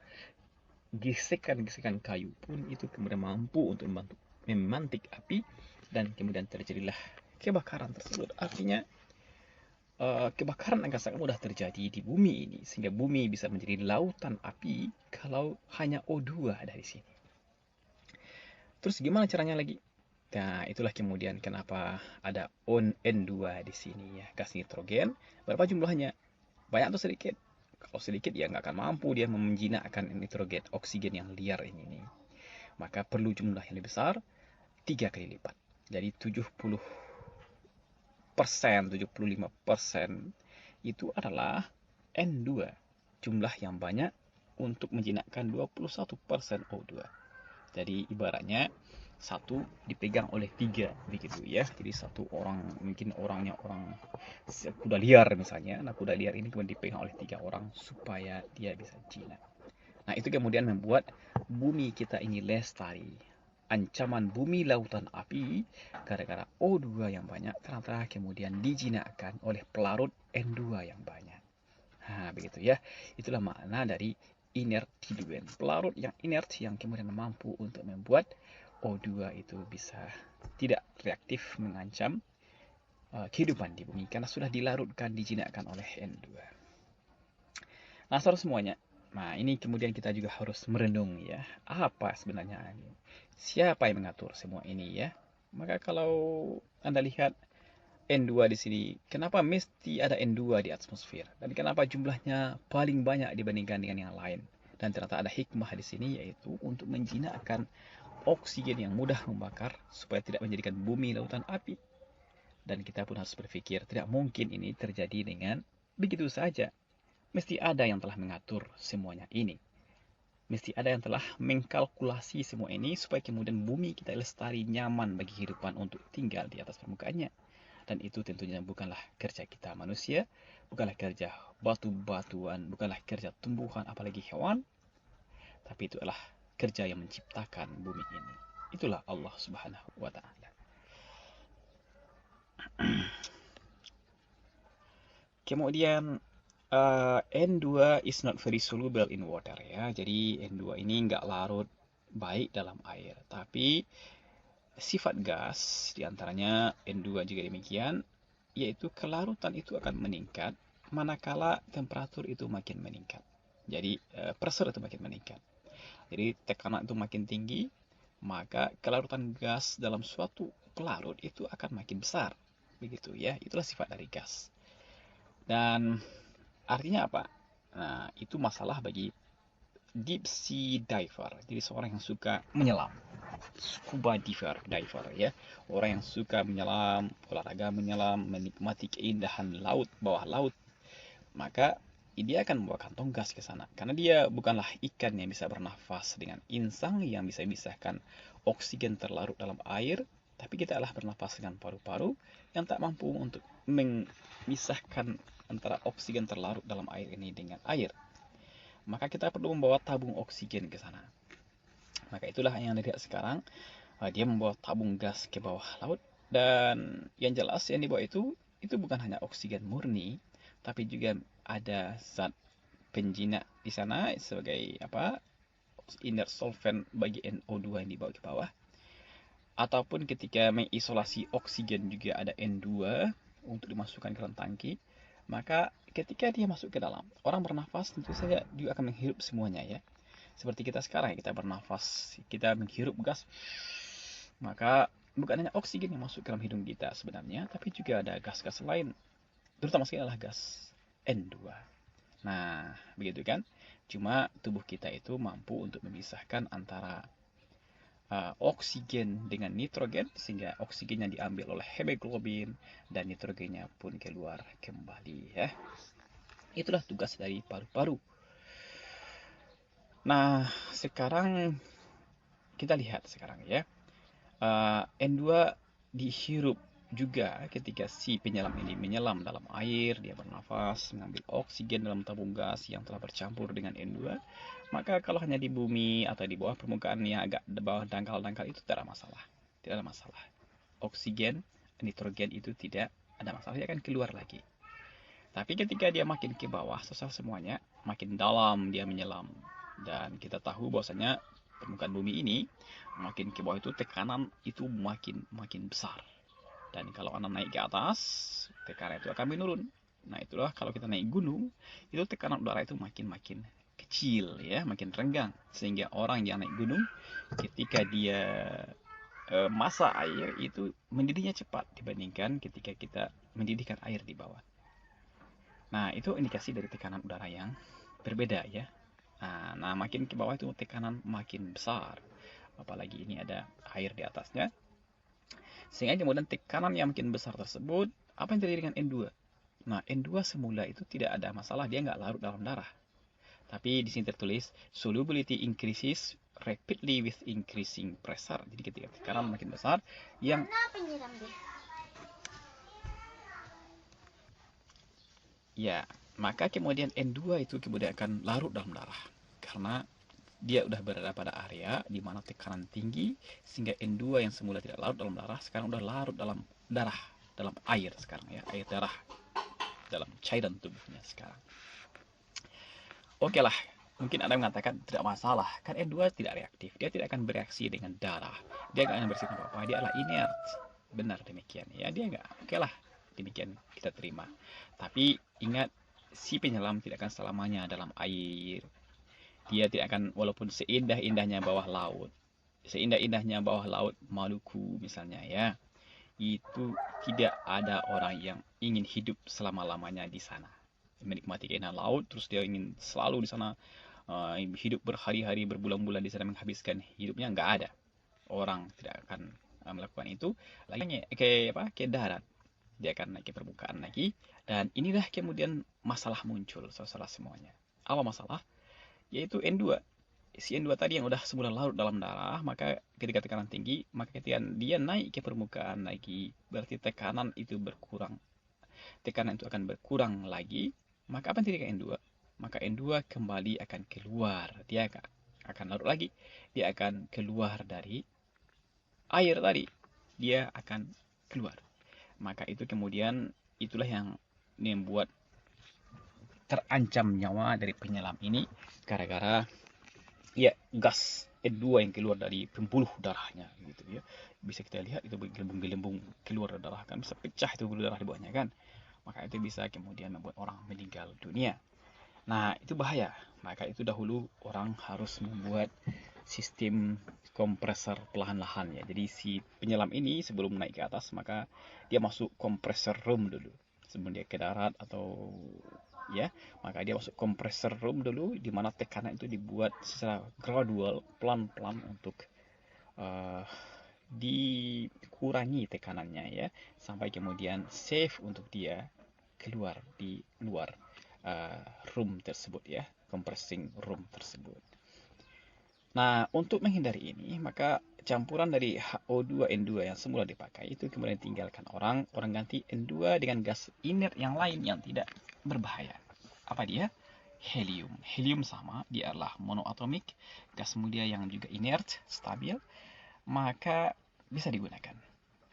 gesekan-gesekan kayu pun itu kemudian mampu untuk memantik api dan kemudian terjadilah kebakaran tersebut. Artinya kebakaran akan sangat mudah terjadi di bumi ini, sehingga bumi bisa menjadi lautan api kalau hanya O2 dari sini. Terus gimana caranya lagi? Nah, itulah kemudian kenapa ada N2 di sini ya, gas nitrogen. Berapa jumlahnya? Banyak atau sedikit? Kalau sedikit ya nggak akan mampu dia menjinakkan nitrogen, oksigen yang liar ini nih. Maka perlu jumlah yang lebih besar, 3 kali lipat. Jadi 70%, 75% itu adalah N2. Jumlah yang banyak untuk menjinakkan 21% O2. Jadi ibaratnya satu dipegang oleh 3 begitu ya. Jadi satu orang, mungkin orangnya orang kuda liar misalnya. Nah, kuda liar ini kemudian dipegang oleh 3 orang supaya dia bisa jinak. Nah, itu kemudian membuat bumi kita ini lestari. Ancaman bumi lautan api gara-gara O2 yang banyak ternyata kemudian dijinakkan oleh pelarut N2 yang banyak. Nah, begitu ya. Itulah makna dari inert diluent, pelarut yang inert yang kemudian mampu untuk membuat O2 itu bisa tidak reaktif mengancam kehidupan di bumi karena sudah dilarutkan, dijinakkan oleh N2. Nah, semuanya. Nah, ini kemudian kita juga harus merenung ya, apa sebenarnya ini? Siapa yang mengatur semua ini ya? Maka kalau Anda lihat N2 di sini, kenapa mesti ada N2 di atmosfer? Dan kenapa jumlahnya paling banyak dibandingkan dengan yang lain? Dan ternyata ada hikmah di sini, yaitu untuk menjinakkan oksigen yang mudah membakar supaya tidak menjadikan bumi lautan api. Dan kita pun harus berpikir, tidak mungkin ini terjadi dengan begitu saja. Mesti ada yang telah mengatur semuanya ini. Mesti ada yang telah mengkalkulasi semua ini supaya kemudian bumi kita lestari, nyaman bagi kehidupan untuk tinggal di atas permukaannya. Dan itu tentunya bukanlah kerja kita manusia, bukanlah kerja batu-batuan, bukanlah kerja tumbuhan apalagi hewan, tapi itu adalah kerja yang menciptakan bumi ini. Itulah Allah Subhanahu wa Ta'ala. Kemudian N2 is not very soluble in water ya. Jadi N2 ini nggak larut baik dalam air, tapi sifat gas diantaranya N2 juga demikian, yaitu kelarutan itu akan meningkat manakala temperatur itu makin meningkat. Jadi pressure itu makin meningkat. Jadi tekanan itu makin tinggi, maka kelarutan gas dalam suatu pelarut itu akan makin besar. Begitu ya, itulah sifat dari gas. Dan artinya apa? Nah, itu masalah bagi deep sea diver. Jadi seorang yang suka menyelam. Scuba diver ya, orang yang suka menyelam, olahraga menyelam, menikmati keindahan laut, bawah laut, maka dia akan membawa kantong gas ke sana karena dia bukanlah ikan yang bisa bernafas dengan insang yang bisa memisahkan oksigen terlarut dalam air, tapi kita adalah bernafas dengan paru-paru yang tak mampu untuk memisahkan antara oksigen terlarut dalam air ini dengan air. Maka kita perlu membawa tabung oksigen ke sana. Maka itulah yang dilihat sekarang, dia membawa tabung gas ke bawah laut, dan yang jelas yang dibawa itu bukan hanya oksigen murni, tapi juga ada zat penjinak di sana sebagai inert solvent bagi NO2 yang dibawa ke bawah. Ataupun ketika mengisolasi oksigen juga ada N2 untuk dimasukkan ke dalam tangki. Maka ketika dia masuk ke dalam, orang bernafas tentu saja dia akan menghirup semuanya ya. Seperti kita sekarang, kita bernafas, kita menghirup gas. Maka bukan hanya oksigen yang masuk ke dalam hidung kita sebenarnya, tapi juga ada gas-gas lain. Terutama sekali adalah gas N2. Nah, begitu kan? Cuma tubuh kita itu mampu untuk memisahkan antara oksigen dengan nitrogen, sehingga oksigen yang diambil oleh hemoglobin dan nitrogennya pun keluar kembali ya. Itulah tugas dari paru-paru. Nah, sekarang kita lihat sekarang ya. N2 dihirup juga ketika si penyelam ini menyelam dalam air, dia bernafas, mengambil oksigen dalam tabung gas yang telah bercampur dengan N2. Maka kalau hanya di bumi atau di bawah permukaan yang agak di bawah dangkal-dangkal itu tidak ada masalah. Tidak ada masalah. Oksigen, nitrogen itu tidak ada masalah, dia akan keluar lagi. Tapi ketika dia makin ke bawah, susah semuanya, makin dalam dia menyelam. Dan kita tahu bahwasanya permukaan bumi ini makin ke bawah itu tekanan itu makin besar. Dan kalau Anda naik ke atas, tekanan itu akan menurun. Nah, itulah kalau kita naik gunung, itu tekanan udara itu makin kecil ya, makin renggang, sehingga orang yang naik gunung ketika dia masa air itu mendidihnya cepat dibandingkan ketika kita mendidihkan air di bawah. Nah, itu indikasi dari tekanan udara yang berbeda ya. Nah, makin ke bawah itu tekanan makin besar, apalagi ini ada air di atasnya, sehingga kemudian tekanan yang makin besar tersebut, apa yang terjadi dengan N2? Nah, N2 semula itu tidak ada masalah, dia nggak larut dalam darah. Tapi di sini tertulis solubility increases rapidly with increasing pressure. Jadi ketika tekanan makin besar, maka kemudian N2 itu kemudian akan larut dalam darah. Karena dia udah berada pada area di mana tekanan tinggi, sehingga N2 yang semula tidak larut dalam darah sekarang udah larut dalam darah, dalam air sekarang ya, air darah, dalam cairan tubuhnya sekarang. Oke lah, mungkin Anda mengatakan tidak masalah, kan N2 tidak reaktif, dia tidak akan bereaksi dengan darah, dia nggak akan bersihkan apa-apa, dia adalah inert. Benar demikian ya, dia nggak, oke lah, demikian kita terima. Tapi ingat, si penyelam tidak akan selamanya dalam air. Dia tidak akan, walaupun seindah-indahnya bawah laut, seindah-indahnya bawah laut Maluku misalnya ya, itu tidak ada orang yang ingin hidup selama-lamanya di sana, menikmati keindahan laut, terus dia ingin selalu di sana hidup berhari-hari, berbulan-bulan di sana, menghabiskan hidupnya. Nggak ada. Orang tidak akan melakukan itu. Lagi ke darat, dia akan naik ke permukaan lagi. Dan inilah kemudian masalah muncul, salah semuanya. Apa masalah? Yaitu N2. Si N2 tadi yang udah semula larut dalam darah, maka ketika tekanan tinggi, maka ketika dia naik ke permukaan lagi, berarti tekanan itu berkurang. Tekanan itu akan berkurang lagi, maka apa yang terjadi dengan N2? Maka N2 kembali akan keluar. Dia akan larut lagi. Dia akan keluar dari air tadi. Dia akan keluar. Maka itu kemudian, itulah yang membuat terancam nyawa dari penyelam ini, gara-gara ya gas N2 yang keluar dari pembuluh darahnya gitu ya. Bisa kita lihat itu gelembung-gelembung keluar dari darah, kan bisa pecah itu pembuluh darah di bawahnya kan. Maka itu bisa kemudian membuat orang meninggal dunia. Nah, itu bahaya. Maka itu dahulu orang harus membuat sistem kompresor perlahan-lahan ya. Jadi si penyelam ini sebelum naik ke atas, maka dia masuk kompresor room dulu. Sebelum dia ke darat atau ya, maka dia masuk kompresor room dulu, di mana tekanan itu dibuat secara gradual, pelan-pelan untuk dikurangi tekanannya ya, sampai kemudian safe untuk dia keluar di luar room tersebut ya, compressing room tersebut. Nah, untuk menghindari ini, maka campuran dari HO2N2 yang semula dipakai itu kemudian tinggalkan orang ganti N2 dengan gas inert yang lain yang tidak berbahaya. Apa dia? Helium. Helium sama, dia adalah monoatomik, gas mulia yang juga inert, stabil, maka bisa digunakan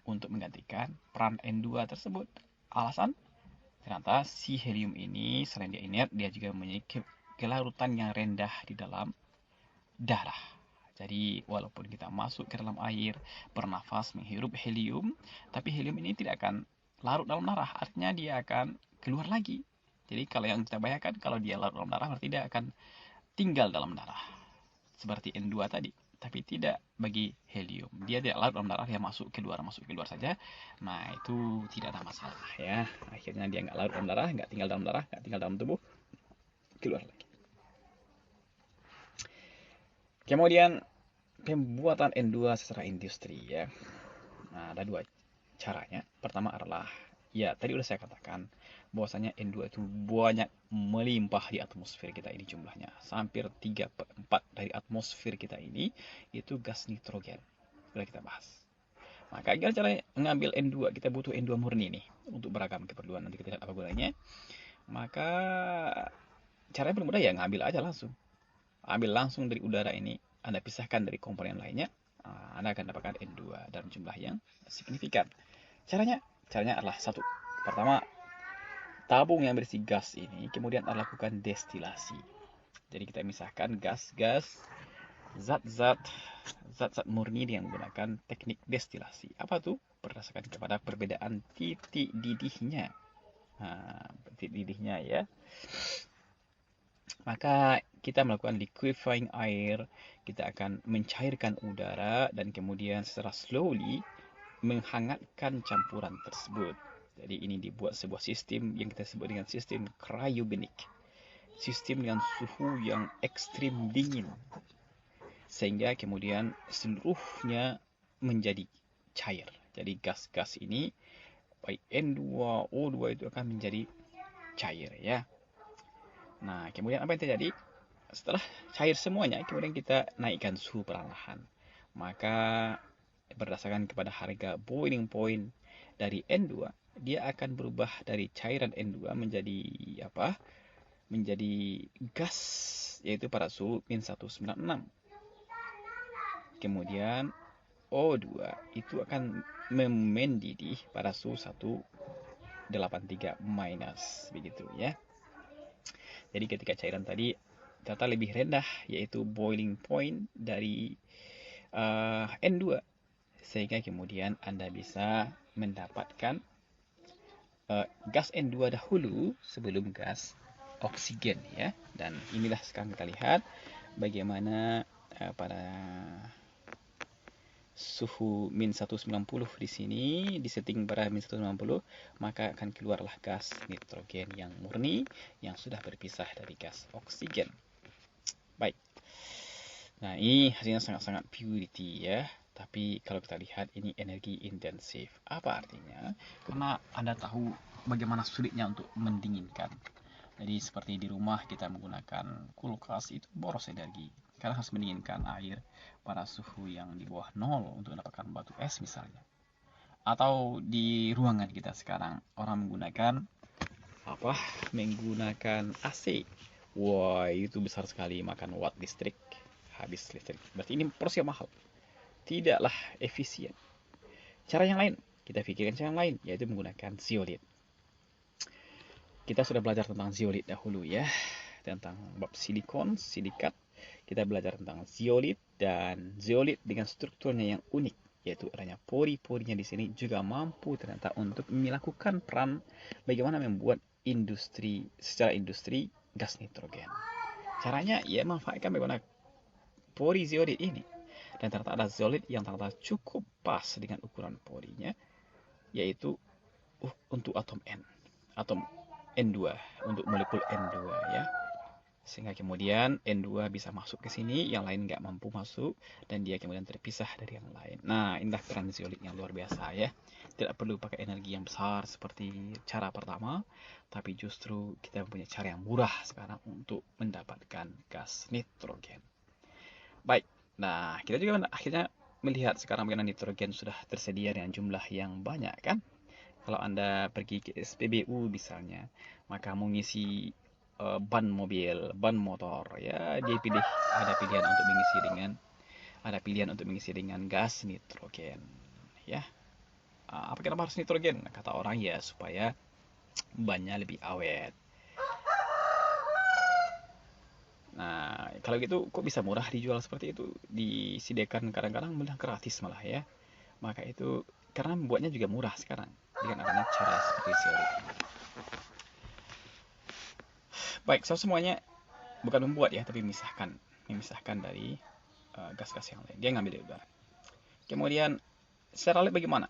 untuk menggantikan peran N2 tersebut. Alasan? Ternyata si helium ini selain dia inert, dia juga memiliki kelarutan yang rendah di dalam darah. Jadi walaupun kita masuk ke dalam air, bernafas, menghirup helium, tapi helium ini tidak akan larut dalam darah. Artinya dia akan keluar lagi. Jadi kalau yang kita bayangkan, kalau dia larut dalam darah, berarti dia akan tinggal dalam darah. Seperti N2 tadi. Tapi tidak bagi helium. Dia tidak larut dalam darah, dia masuk keluar saja. Nah itu tidak ada masalah ya. Akhirnya dia nggak larut dalam darah, nggak tinggal dalam darah, nggak tinggal dalam tubuh, keluar lagi. Kemudian pembuatan N2 secara industri ya. Nah, ada dua caranya. Pertama adalah ya tadi udah saya katakan bahwasanya N2 itu banyak melimpah di atmosfer kita ini jumlahnya. Hampir 3/4 dari atmosfer kita ini itu gas nitrogen. Sudah kita bahas. Maka gimana cara mengambil N2? Kita butuh N2 murni nih untuk beragam keperluan, nanti kita lihat apa gunanya. Maka caranya paling mudah ya ngambil aja langsung. Ambil langsung dari udara ini, Anda pisahkan dari komponen lainnya, Anda akan dapatkan N2 dalam jumlah yang signifikan. Caranya adalah satu. Pertama, tabung yang berisi gas ini kemudian Anda lakukan destilasi. Jadi kita misahkan gas-gas, zat-zat murni dengan menggunakan teknik destilasi. Apa tuh? Berdasarkan kepada perbedaan titik didihnya. Titik didihnya ya. Maka kita melakukan liquefying air, kita akan mencairkan udara dan kemudian secara slowly menghangatkan campuran tersebut. Jadi ini dibuat sebuah sistem yang kita sebut dengan sistem cryogenic. Sistem dengan suhu yang ekstrim dingin. Sehingga kemudian seluruhnya menjadi cair. Jadi gas-gas ini baik N2, O2 itu akan menjadi cair ya. Nah, kemudian apa yang terjadi? Setelah cair semuanya, kemudian kita naikkan suhu perlahan. Maka berdasarkan kepada harga boiling point dari N2, dia akan berubah dari cairan N2 menjadi apa? Menjadi gas, yaitu pada suhu -196. Kemudian O2 itu akan mendidih pada suhu 183 minus, begitu ya. Jadi ketika cairan tadi ternyata lebih rendah, yaitu boiling point dari N2. Sehingga kemudian Anda bisa mendapatkan gas N2 dahulu sebelum gas oksigen ya. Dan inilah sekarang kita lihat bagaimana pada suhu -190 di sini disetting pada -190, maka akan keluarlah gas nitrogen yang murni yang sudah berpisah dari gas oksigen. Baik. Nah, ini hasilnya sangat-sangat purity ya. Tapi kalau kita lihat ini energi intensif. Apa artinya? Karena Anda tahu bagaimana sulitnya untuk mendinginkan. Jadi seperti di rumah kita menggunakan kulkas itu boros energi. Karena harus mendinginkan air pada suhu yang di bawah 0 untuk mendapatkan batu es misalnya. Atau di ruangan kita sekarang orang menggunakan AC. Wah, itu besar sekali makan watt listrik, habis listrik. Berarti ini porsi yang mahal. Tidaklah efisien. Cara yang lain, kita pikirkan cara yang lain, yaitu menggunakan zeolit. Kita sudah belajar tentang zeolit dahulu ya, tentang bab silikon, silikat. Kita belajar tentang zeolit, dan zeolit dengan strukturnya yang unik, yaitu adanya pori-porinya di sini juga mampu ternyata untuk melakukan peran bagaimana membuat secara industri gas nitrogen. Caranya ya manfaatkan bagaimana pori zeolit ini. Dan ternyata ada zeolit yang ternyata cukup pas dengan ukuran porinya, yaitu untuk atom N2, untuk molekul N2 ya. Sehingga kemudian N2 bisa masuk ke sini, yang lain nggak mampu masuk, dan dia kemudian terpisah dari yang lain. Nah, inilah peran zeolit yang luar biasa ya. Tidak perlu pakai energi yang besar seperti cara pertama, tapi justru kita punya cara yang murah sekarang untuk mendapatkan gas nitrogen. Baik, nah kita juga akhirnya melihat sekarang bagaimana nitrogen sudah tersedia dengan jumlah yang banyak kan. Kalau Anda pergi ke SPBU misalnya, maka mengisi ban mobil, ban motor, ya dia pilih ada pilihan untuk mengisi dengan gas nitrogen, ya. Apa kenapa harus nitrogen? Kata orang ya supaya bannya lebih awet. Nah, kalau gitu kok bisa murah dijual seperti itu? Disediakan kadang-kadang malah gratis malah ya. Maka itu karena membuatnya juga murah sekarang dengan adanya cara seperti ini. Baik, so semuanya bukan membuat ya, tapi memisahkan dari gas-gas yang lain. Dia ngambil dari udara. Kemudian secara lab bagaimana?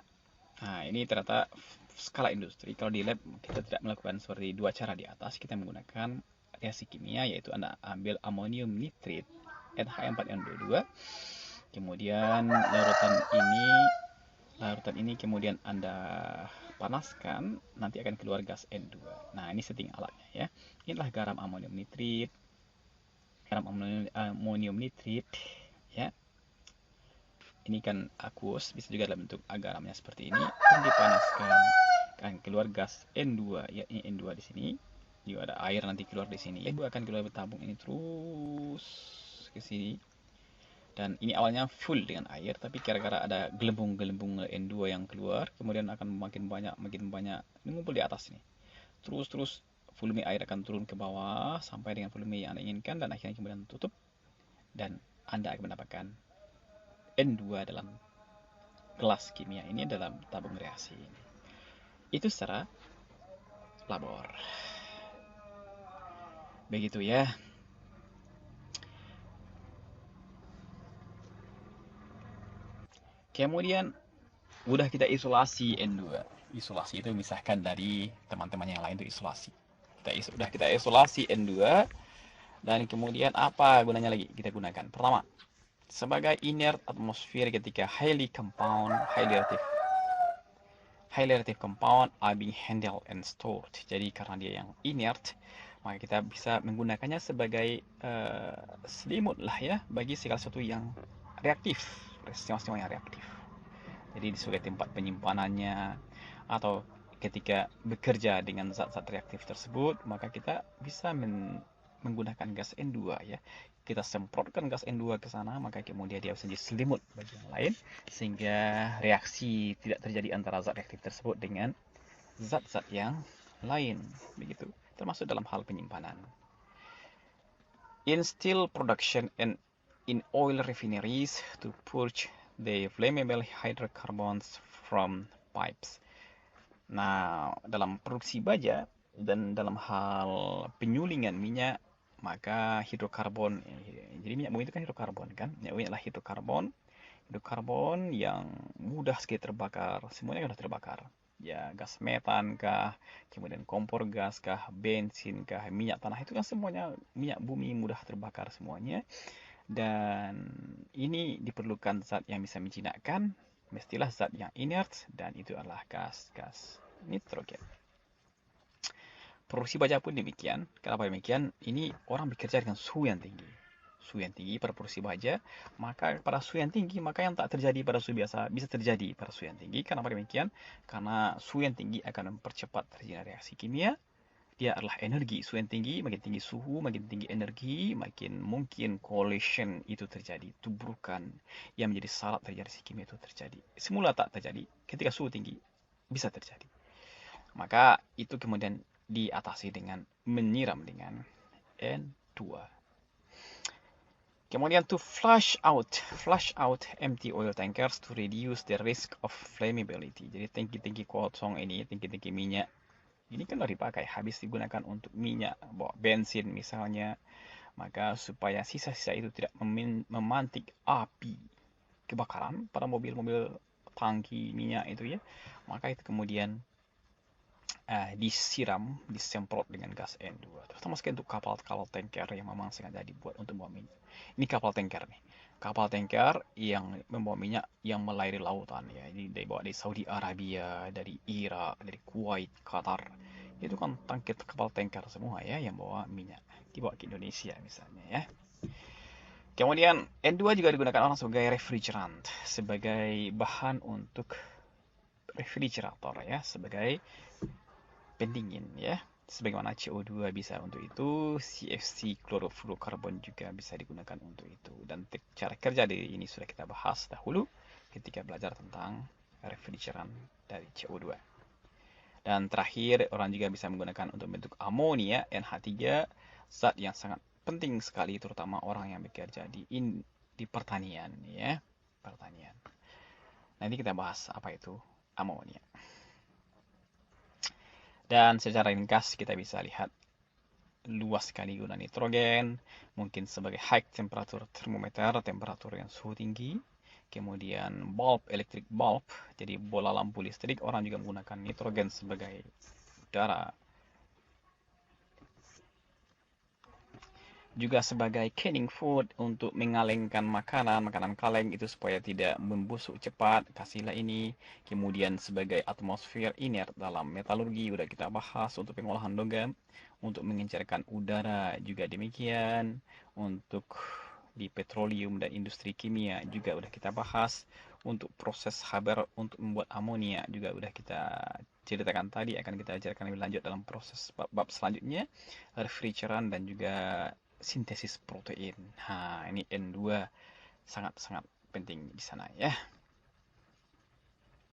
Nah, ini ternyata skala industri. Kalau di lab kita tidak melakukan seperti dua cara di atas. Kita menggunakan reaksi kimia, yaitu Anda ambil amonium nitrit NH4NO2. Kemudian larutan ini kemudian Anda panaskan, nanti akan keluar gas N2. Nah, ini setting alatnya ya. Inilah garam amonium nitrit. Ya. Ini kan aqueous, bisa juga dalam bentuk garamnya seperti ini. Dan dipanaskan, akan keluar gas N2, ya ini N2 di sini. Juga ada air nanti keluar di sini. N2 akan keluar bertabung ini terus ke sini. Dan ini awalnya full dengan air, tapi gara-gara ada gelembung-gelembung N2 yang keluar, kemudian akan makin banyak mengumpul di atas nih. Terus volume air akan turun ke bawah sampai dengan volume yang Anda inginkan, dan akhirnya kemudian tutup, dan Anda akan mendapatkan N2 dalam gelas kimia ini, dalam tabung reaksi ini. Itu secara labor. Begitu ya. Kemudian udah kita isolasi N2. Isolasi itu misahkan dari teman-teman yang lain, itu isolasi. Kita isolasi N2, dan kemudian apa gunanya lagi kita gunakan? Pertama, sebagai inert atmosfer ketika highly reactive compound are being handled and stored. Jadi karena dia yang inert, maka kita bisa menggunakannya sebagai selimut lah ya, bagi segala sesuatu yang reaktif, sistem-sistem yang reaktif. Jadi sebagai tempat penyimpanannya, atau ketika bekerja dengan zat-zat reaktif tersebut, maka kita bisa menggunakan gas N2 ya. Kita semprotkan gas N2 ke sana, maka kemudian dia bisa jadi selimut bagi yang lain, sehingga reaksi tidak terjadi antara zat reaktif tersebut dengan zat-zat yang lain, begitu. Termasuk dalam hal penyimpanan. In steel production and in oil refineries to purge the flammable hydrocarbons from pipes. Nah, dalam produksi baja dan dalam hal penyulingan minyak, maka hidrokarbon, jadi minyak bumi itu kan hidrokarbon kan, minyak bumi adalah hidrokarbon yang mudah sekali terbakar, semuanya sudah terbakar. Ya, gas metan kah, kemudian kompor gas kah, bensin kah, minyak tanah, itu kan semuanya minyak bumi mudah terbakar semuanya. Dan ini diperlukan zat yang bisa menjinakkan, mestilah zat yang inert, dan itu adalah gas nitrogen. Produksi baja pun demikian. Kenapa demikian? Ini orang bekerja dengan suhu yang tinggi pada produksi baja, maka pada suhu yang tinggi, maka yang tak terjadi pada suhu biasa bisa terjadi pada suhu yang tinggi. Kenapa demikian? Karena suhu yang tinggi akan mempercepat terjadinya reaksi kimia. Dia adalah energi. Suhu yang tinggi, makin tinggi suhu, makin tinggi energi, makin mungkin collision itu terjadi, tubrukan yang menjadi syarat terjadi reaksi kimia itu terjadi. Semula tak terjadi, ketika suhu tinggi bisa terjadi. Maka itu kemudian diatasi dengan menyiram dengan N2. Kemudian to flush out empty oil tankers to reduce the risk of flammability. Jadi tangki-tangki kosong ini, tangki-tangki minyak, ini kan sudah dipakai, habis digunakan untuk minyak, bawa bensin misalnya, maka supaya sisa-sisa itu tidak memantik api kebakaran pada mobil-mobil tangki minyak itu ya, maka itu kemudian disemprot dengan gas N2, terutama sekali untuk kapal-kapal tanker yang memang sengaja dibuat untuk membawa minyak. Ini kapal tanker yang membawa minyak yang melayari lautan ya. Ini dibawa dari Saudi Arabia, dari Irak, dari Kuwait, Qatar. Itu kan kapal tanker semua ya yang bawa minyak, dibawa ke Indonesia misalnya ya. Kemudian N2 juga digunakan orang sebagai refrigerant, sebagai bahan untuk refrigerator ya, sebagai pendingin ya. Sebagaimana CO2 bisa untuk itu, CFC klorofluorokarbon juga bisa digunakan untuk itu. Dan cara kerja dari ini sudah kita bahas dahulu ketika belajar tentang refrigerant dari CO2. Dan terakhir, orang juga bisa menggunakan untuk bentuk amonia NH3, zat yang sangat penting sekali terutama orang yang bekerja di pertanian ya, pertanian. Nanti kita bahas apa itu amonia. Dan secara ringkas kita bisa lihat luas sekali guna nitrogen, mungkin sebagai high temperature thermometer, temperatur yang suhu tinggi. Kemudian bulb, electric bulb, jadi bola lampu listrik, orang juga menggunakan nitrogen sebagai udara. Juga sebagai canning food untuk mengalengkan makanan kaleng itu supaya tidak membusuk cepat, kasihlah ini. Kemudian sebagai atmosfer inert dalam metalurgi udah kita bahas untuk pengolahan logam, untuk mengencerkan udara juga demikian, untuk di petroleum dan industri kimia juga udah kita bahas, untuk proses Haber untuk membuat amonia juga udah kita ceritakan tadi, akan kita ajarkan lebih lanjut dalam proses bab selanjutnya, refrigerant dan juga sintesis protein. Nah, ini N2 sangat-sangat penting di sana ya.